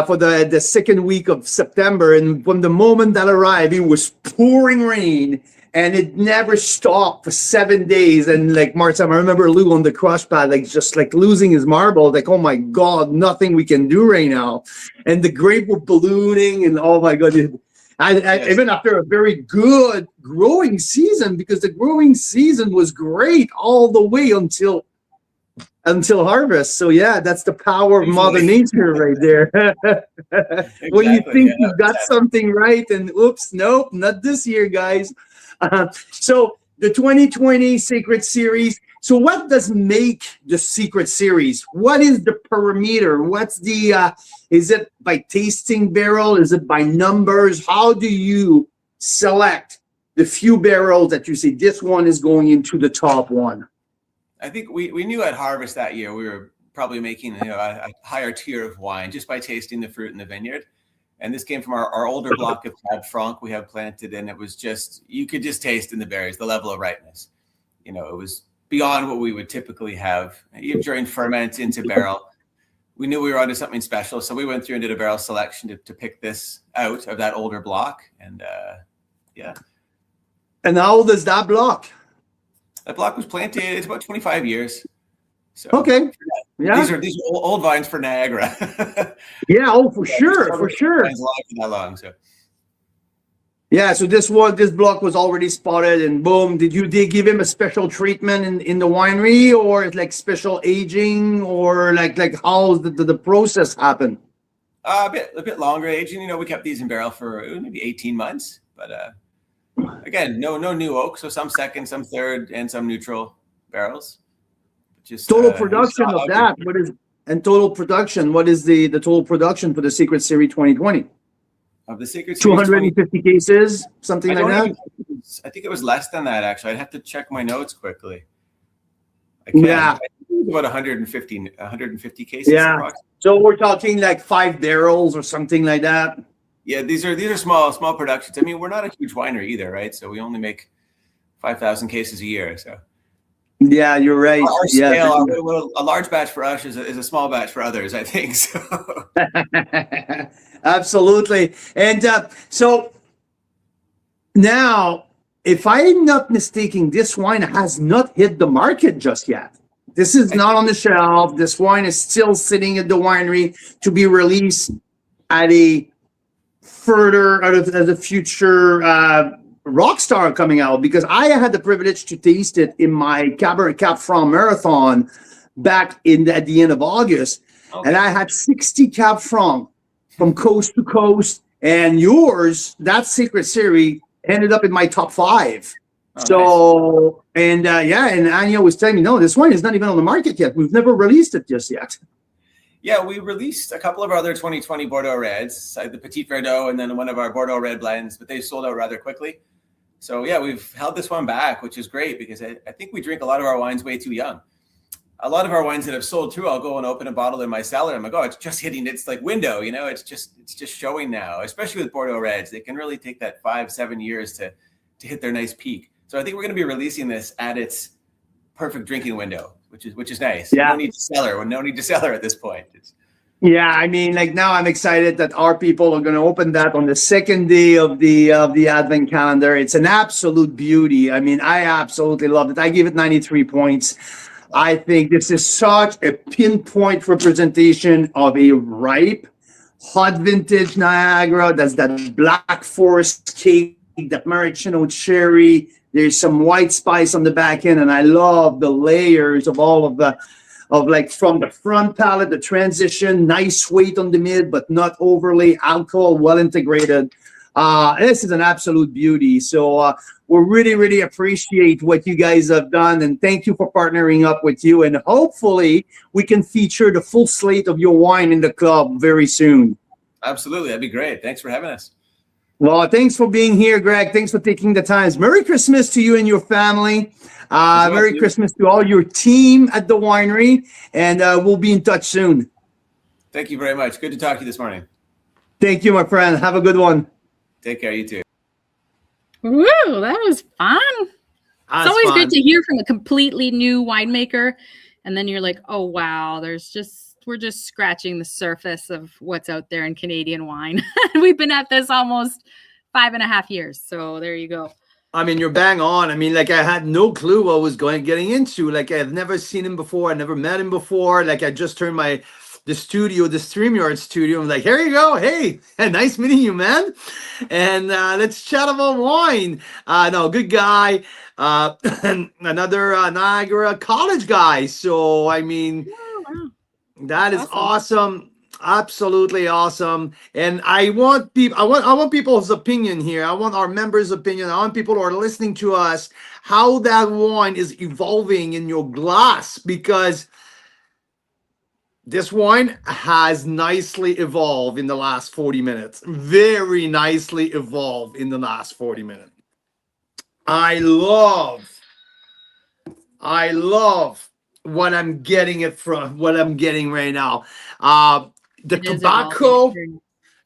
for the second week of September. And from the moment that arrived, it was pouring rain. And it never stopped for 7 days. And like Martin, I remember Lou on the crush pad, like just like losing his marble, like, oh my God, nothing we can do right now. And the grape were ballooning and oh my God. Even after a very good growing season, because the growing season was great all the way until harvest. So yeah, that's the power of Mother Nature right there. Exactly. When you think you've got something right and oops, nope, not this year, guys. So the 2020 Secret Series. So what does make the Secret Series? What is the parameter? What's the, is it by tasting barrel? Is it by numbers? How do you select the few barrels that you say this one is going into the top one? I think we knew at harvest that year we were probably making a higher tier of wine just by tasting the fruit in the vineyard. And this came from our older block of Cab Franc we have planted, and it was just, you could just taste in the berries, the level of ripeness. You know, it was beyond what we would typically have even during ferment into barrel. We knew we were onto something special, so we went through and did a barrel selection to pick this out of that older block. And yeah. And how old is that block? That block was planted, it's about 25 years. So okay. Yeah. These are old vines for Niagara. Yeah, oh, for sure, for sure. Vines alive for that long, so. Yeah, so this block was already spotted, and boom. Did they give him a special treatment in the winery, or like special aging, or like how the process happen? A bit longer aging. You know, we kept these in barrel for maybe 18 months, but again, no new oak, so some second, some third, and some neutral barrels. Just total production of that. What is total production? What is the total production for the Secret Series 2020? Of the Secret Series, 250 cases, something like that. I think it was less than that, actually. I'd have to check my notes quickly. Yeah, I think it was about 150 cases. Yeah, so we're talking like 5 barrels or something like that. Yeah, these are small productions. I mean, we're not a huge winery either, right? So we only make 5,000 cases a year. So yeah, you're right. Our scale, a large batch for us is a small batch for others, I think. So. Absolutely. And so now, if I'm not mistaken, this wine has not hit the market just yet. This is not on the shelf. This wine is still sitting at the winery to be released at a future Rockstar coming out, because I had the privilege to taste it in my Cabernet Cab Franc marathon back at the end of August. Okay. And I had 60 Cab Franc from coast to coast, and yours, that Secret Series, ended up in my top 5. Oh, so, nice. And and Anya was telling me, no, this wine is not even on the market yet. We've never released it just yet. Yeah, we released a couple of our other 2020 Bordeaux Reds, the Petit Verdot, and then one of our Bordeaux Red blends, but they sold out rather quickly. So yeah, we've held this one back, which is great, because I think we drink a lot of our wines way too young. A lot of our wines that have sold through, I'll go and open a bottle in my cellar. I'm like, oh, it's just hitting its like window, you know, it's just showing now, especially with Bordeaux Reds. They can really take that 5-7 years to hit their nice peak. So I think we're going to be releasing this at its perfect drinking window, which is nice. Yeah. No need to sell her at this point. Yeah, I mean, like now I'm excited that our people are going to open that on the second day of the Advent calendar. It's an absolute beauty. I mean, I absolutely love it. I give it 93 points. I think this is such a pinpoint representation of a ripe, hot vintage Niagara. That's that Black Forest cake, that maraschino cherry. There's some white spice on the back end, and I love the layers of all of like from the front palate, the transition, nice weight on the mid, but not overly alcohol, well integrated. This is an absolute beauty. So we really, really appreciate what you guys have done, and thank you for partnering up with you. And hopefully we can feature the full slate of your wine in the club very soon. Absolutely, that'd be great. Thanks for having us. Well, thanks for being here, Greg. Thanks for taking the time. Merry Christmas to you and your family. Merry Christmas to all your team at the winery, and we'll be in touch soon. Thank you very much. Good to talk to you this morning. Thank you, my friend. Have a good one. Take care. You too. Woo, that was fun. It's always good to hear from a completely new winemaker, and then you're like, oh, wow, we're just scratching the surface of what's out there in Canadian wine. We've been at this almost 5.5 years. So there you go. I mean, you're bang on. I mean, like, I had no clue what I was getting into. Like, I've never seen him before. I never met him before. Like, I just turned the StreamYard studio. I'm like, here you go. Hey, nice meeting you, man. And let's chat about wine. No, good guy. And another Niagara college guy. So, I mean, that is awesome. Absolutely awesome. And I want people, I want people's opinion here. I want our members' opinion. I want people who are listening to us, how that wine is evolving in your glass, because this wine has nicely evolved in the last 40 minutes. Very nicely evolved in the last 40 minutes. I love what I'm getting it from, what I'm getting right now. The It is evolving. tobacco,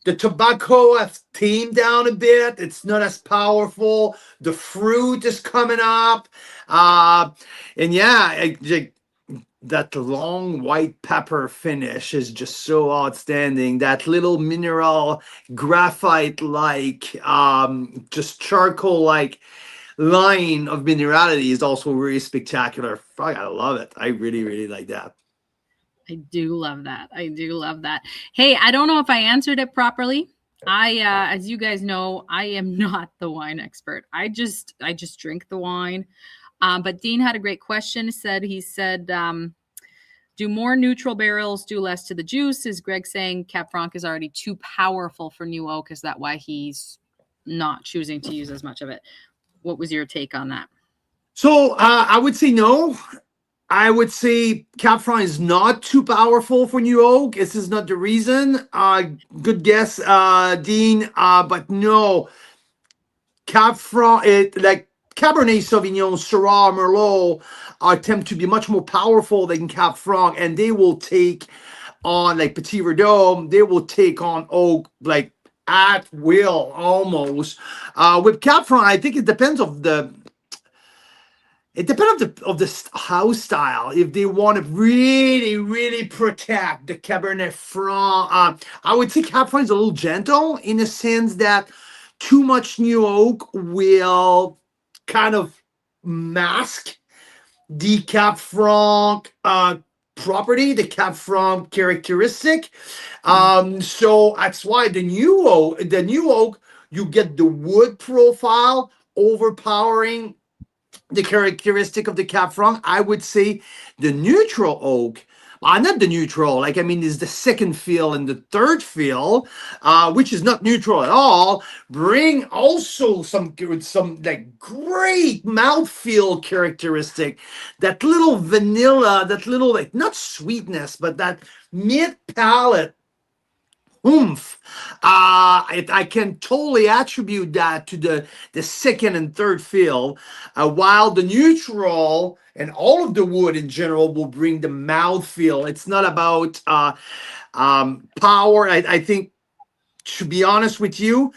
the tobacco has tamed down a bit. It's not as powerful. The fruit is coming up. And yeah, that long white pepper finish is just so outstanding. That little mineral graphite like, just charcoal like line of minerality is also really spectacular. I gotta love it. I really, really like that. I do love that. I do love that. Hey, I don't know if I answered it properly. As you guys know, I am not the wine expert. I just drink the wine. But Dean had a great question. He said, do more neutral barrels do less to the juice? Is Greg saying Cab Franc is already too powerful for new oak? Is that why he's not choosing to use as much of it? What was your take on that? So I would say no. I would say Cab Franc is not too powerful for new oak. This is not the reason. Good guess, Dean. But no, Cab Franc, like Cabernet Sauvignon, Syrah, Merlot, tend to be much more powerful than Cab Franc, and they will take on, like Petit Verdot, they will take on oak like at will almost. With Cab Franc, I think it depends of the. It depends of the house style. If they want to really, really protect the Cabernet Franc, I would say Cab Franc is a little gentle in the sense that too much new oak will kind of mask the Cab Franc property, the Cab Franc characteristic. So that's why the new oak, you get the wood profile overpowering the characteristic of the Cab Franc. I would say the neutral oak, not the neutral, like I mean, is the second fill and the third fill, which is not neutral at all, bring also some like great mouthfeel characteristic, that little vanilla, that little like not sweetness, but that mid palate oomph. I can totally attribute that to the second and third fill, while the neutral and all of the wood in general will bring the mouth feel. It's not about power. I think, to be honest with you,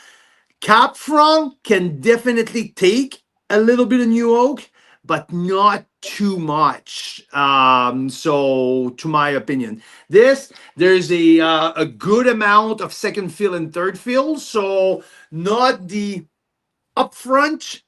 Cab Franc can definitely take a little bit of new oak, but not too much. So, to my opinion, there's a good amount of second fill and third fill. So, not the upfront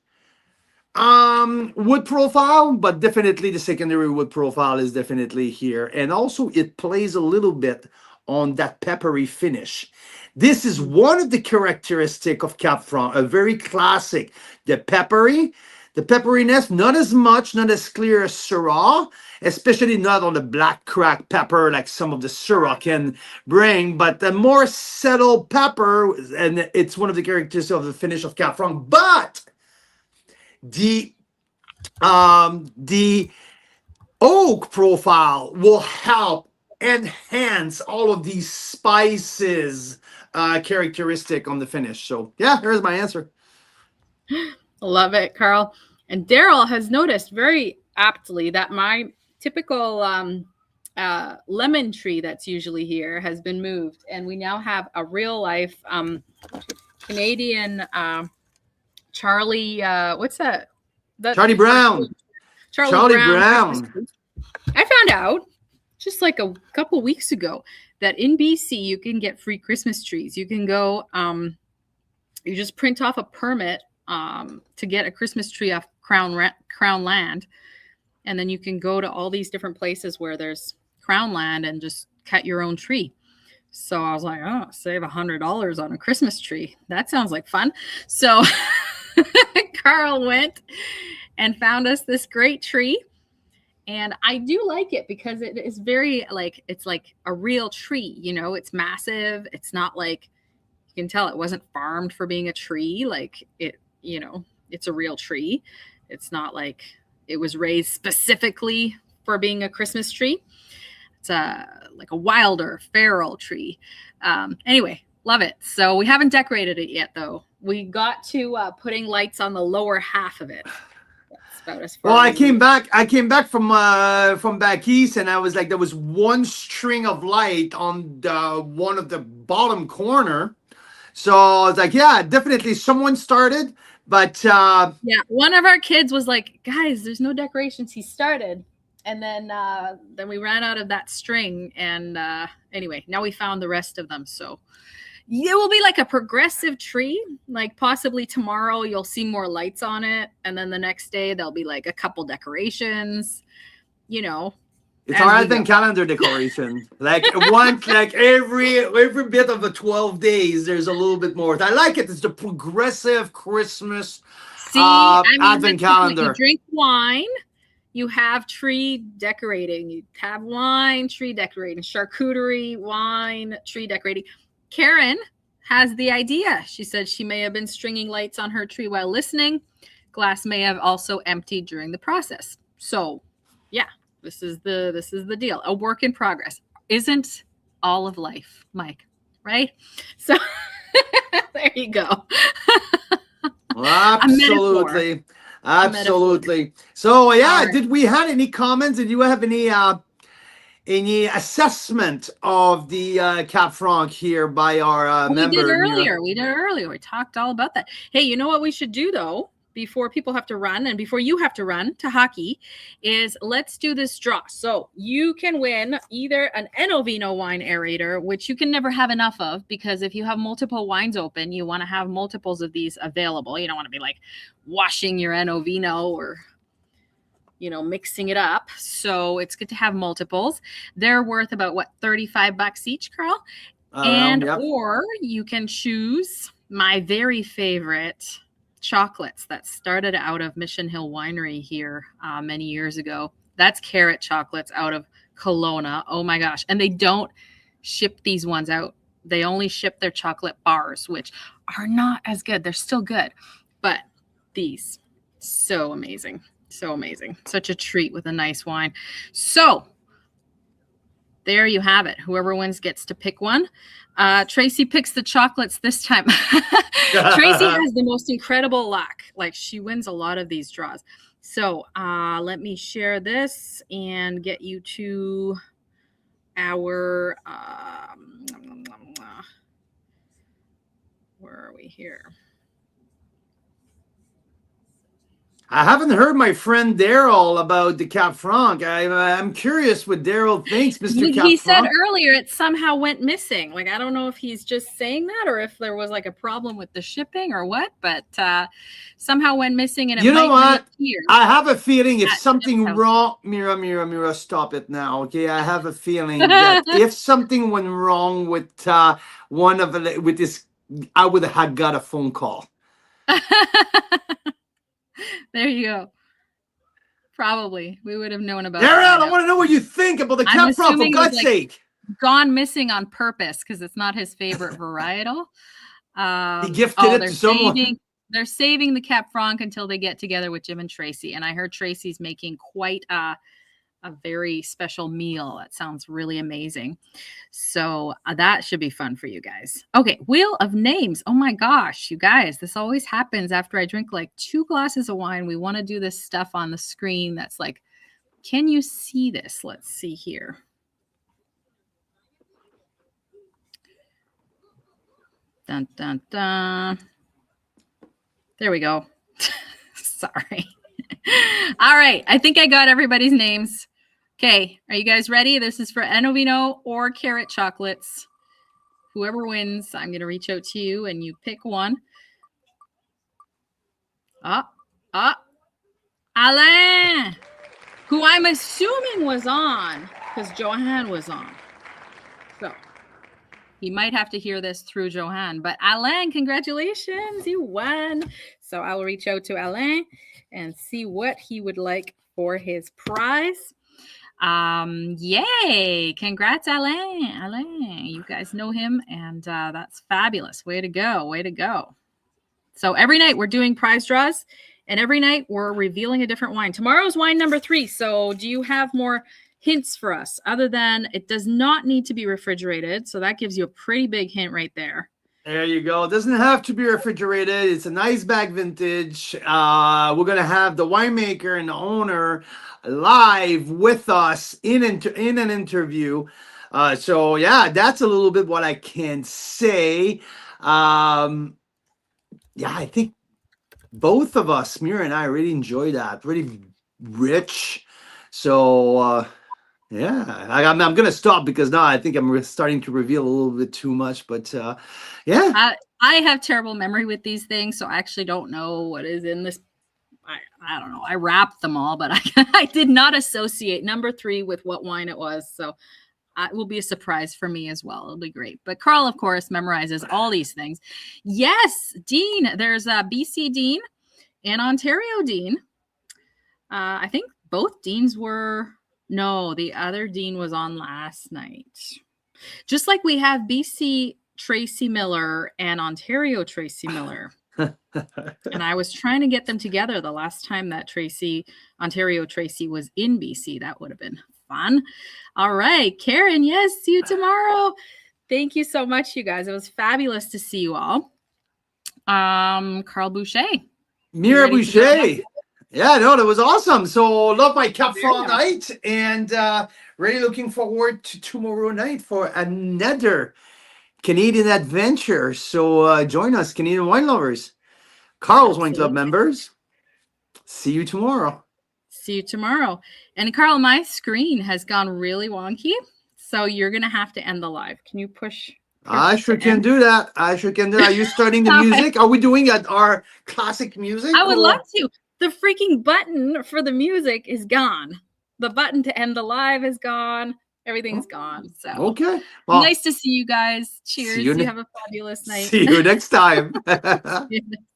wood profile, but definitely the secondary wood profile is definitely here, and also it plays a little bit on that peppery finish. This is one of the characteristic of Cab Franc, a very classic. The pepperiness, not as much, not as clear as Syrah, especially not on the black cracked pepper like some of the Syrah can bring, but the more settled pepper, and it's one of the characteristics of the finish of Cab Franc. But the oak profile will help enhance all of these spices characteristic on the finish. So yeah, there's my answer. Love it, Carl. And Daryl has noticed very aptly that my typical lemon tree that's usually here has been moved, and we now have a real life Canadian Charlie. What's that? Charlie Brown. Charlie Brown. I found out just like a couple weeks ago that in BC you can get free Christmas trees. You can go, you just print off a permit to get a Christmas tree off Crown land, and then you can go to all these different places where there's Crown land and just cut your own tree. So I was like, oh, save $100 on a Christmas tree. That sounds like fun. So Carl went and found us this great tree. And I do like it because it is very like, it's like a real tree, you know, it's massive. It's not like, you can tell it wasn't farmed for being a tree. Like it, you know, it's a real tree. It's not like it was raised specifically for being a Christmas tree. It's like a wilder feral tree. Anyway, love it. So we haven't decorated it yet though. We got to putting lights on the lower half of it. About as far well, as I came back from back east, and I was like, there was one string of light on the one of the bottom corner. So I was like, yeah, definitely someone started, but yeah, one of our kids was like, guys, there's no decorations. He started, and then we ran out of that string, and anyway, now we found the rest of them. So it will be like a progressive tree. Like possibly tomorrow you'll see more lights on it, and then the next day there'll be like a couple decorations, you know. It's our Advent calendar decoration. Like once, like every bit of the 12 days, there's a little bit more. I like it. It's the progressive Christmas Advent calendar. You drink wine, you have tree decorating. You have wine, tree decorating, charcuterie, wine, tree decorating. Karen has the idea. She said she may have been stringing lights on her tree while listening. Glass may have also emptied during the process. So, yeah, this is the deal. A work in progress. Isn't all of life, Mike? Right? So there you go. Absolutely. Absolutely. So, yeah, did we have any comments? Did you have any assessment of the Cap Franc here by our member? We did earlier. We talked all about that. Hey, you know what we should do though, before people have to run and before you have to run to hockey, is let's do this draw. So you can win either an Enovino wine aerator, which you can never have enough of, because if you have multiple wines open, you want to have multiples of these available. You don't want to be like washing your Enovino or, you know, mixing it up. So it's good to have multiples. They're worth about what, $35 each, Carl? Or you can choose my very favorite chocolates that started out of Mission Hill Winery here many years ago. That's carrot chocolates out of Kelowna. Oh my gosh. And they don't ship these ones out. They only ship their chocolate bars, which are not as good. They're still good, but these, so amazing. So amazing. Such a treat with a nice wine. So there you have it. Whoever wins gets to pick one. Tracy picks the chocolates this time. Tracy has the most incredible luck. Like she wins a lot of these draws. So let me share this and get you to our, where are we here? I haven't heard my friend Daryl about the Cap Franc. I'm curious what Daryl thinks, Mr. Cap Franc. He said earlier it somehow went missing. Like, I don't know if he's just saying that or if there was like a problem with the shipping or what, but somehow went missing. And you know what? I have a feeling if something wrong, Mira, stop it now. Okay, I have a feeling that if something went wrong with with this, I would have got a phone call. There you go. Probably. We would have known about Daryl, I want to know what you think about the Cap Franc, for God's sake. Gone missing on purpose because it's not his favorite varietal. He gifted it to someone. They're saving the Cap Franc until they get together with Jim and Tracy. And I heard Tracy's making quite a very special meal. That sounds really amazing. So that should be fun for you guys. Okay, Wheel of Names. Oh my gosh, you guys, this always happens after I drink like 2 glasses of wine. We want to do this stuff on the screen that's like, can you see this? Let's see here. Dun, dun, dun. There we go. Sorry. All right, I think I got everybody's names. Okay, are you guys ready? This is for Enovino or carrot chocolates. Whoever wins, I'm going to reach out to you and you pick one. Alain, who I'm assuming was on because Johanne was on. So he might have to hear this through Johanne. But Alain, congratulations, you won. So I'll reach out to Alain and see what he would like for his prize. Yay! Congrats, Alain. Alain, you guys know him, and that's fabulous. Way to go! Way to go! So every night we're doing prize draws, and every night we're revealing a different wine. Tomorrow's wine number 3. So do you have more hints for us other than it does not need to be refrigerated? So that gives you a pretty big hint right there. There you go. It doesn't have to be refrigerated. It's a nice bag vintage. We're going to have the winemaker and the owner live with us in an interview. So, yeah, that's a little bit what I can say. Yeah, I think both of us, Mira and I, really enjoy that. Really rich. So, yeah, I'm going to stop because now I think I'm starting to reveal a little bit too much. But yeah. I have terrible memory with these things, so I actually don't know what is in this. I don't know. I wrapped them all, but I did not associate number 3 with what wine it was. So it will be a surprise for me as well. It'll be great. But Carl, of course, memorizes all these things. Yes, Dean. There's a BC Dean and Ontario Dean. I think both Deans were... No, the other Dean was on last night. Just like we have BC Tracy Miller and Ontario Tracy Miller. And I was trying to get them together the last time that Ontario Tracy was in BC. That would have been fun. All right, Karen, yes, see you tomorrow. Thank you so much, you guys. It was fabulous to see you all. Carl Boucher. Mira Boucher. Yeah, no, that was awesome. So love my cup for all night, and really looking forward to tomorrow night for another Canadian adventure. So join us, Canadian wine lovers, Carl's Wine Club members. See you tomorrow. See you tomorrow. And Carl, my screen has gone really wonky, so you're going to have to end the live. Can you push? I sure can do that. I sure can do that. Are you starting the music? Are we doing our classic music? I would love to. The freaking button for the music is gone. The button to end the live is gone. Everything's gone. So okay. Well, nice to see you guys. Cheers. You have a fabulous night. See you next time. See you next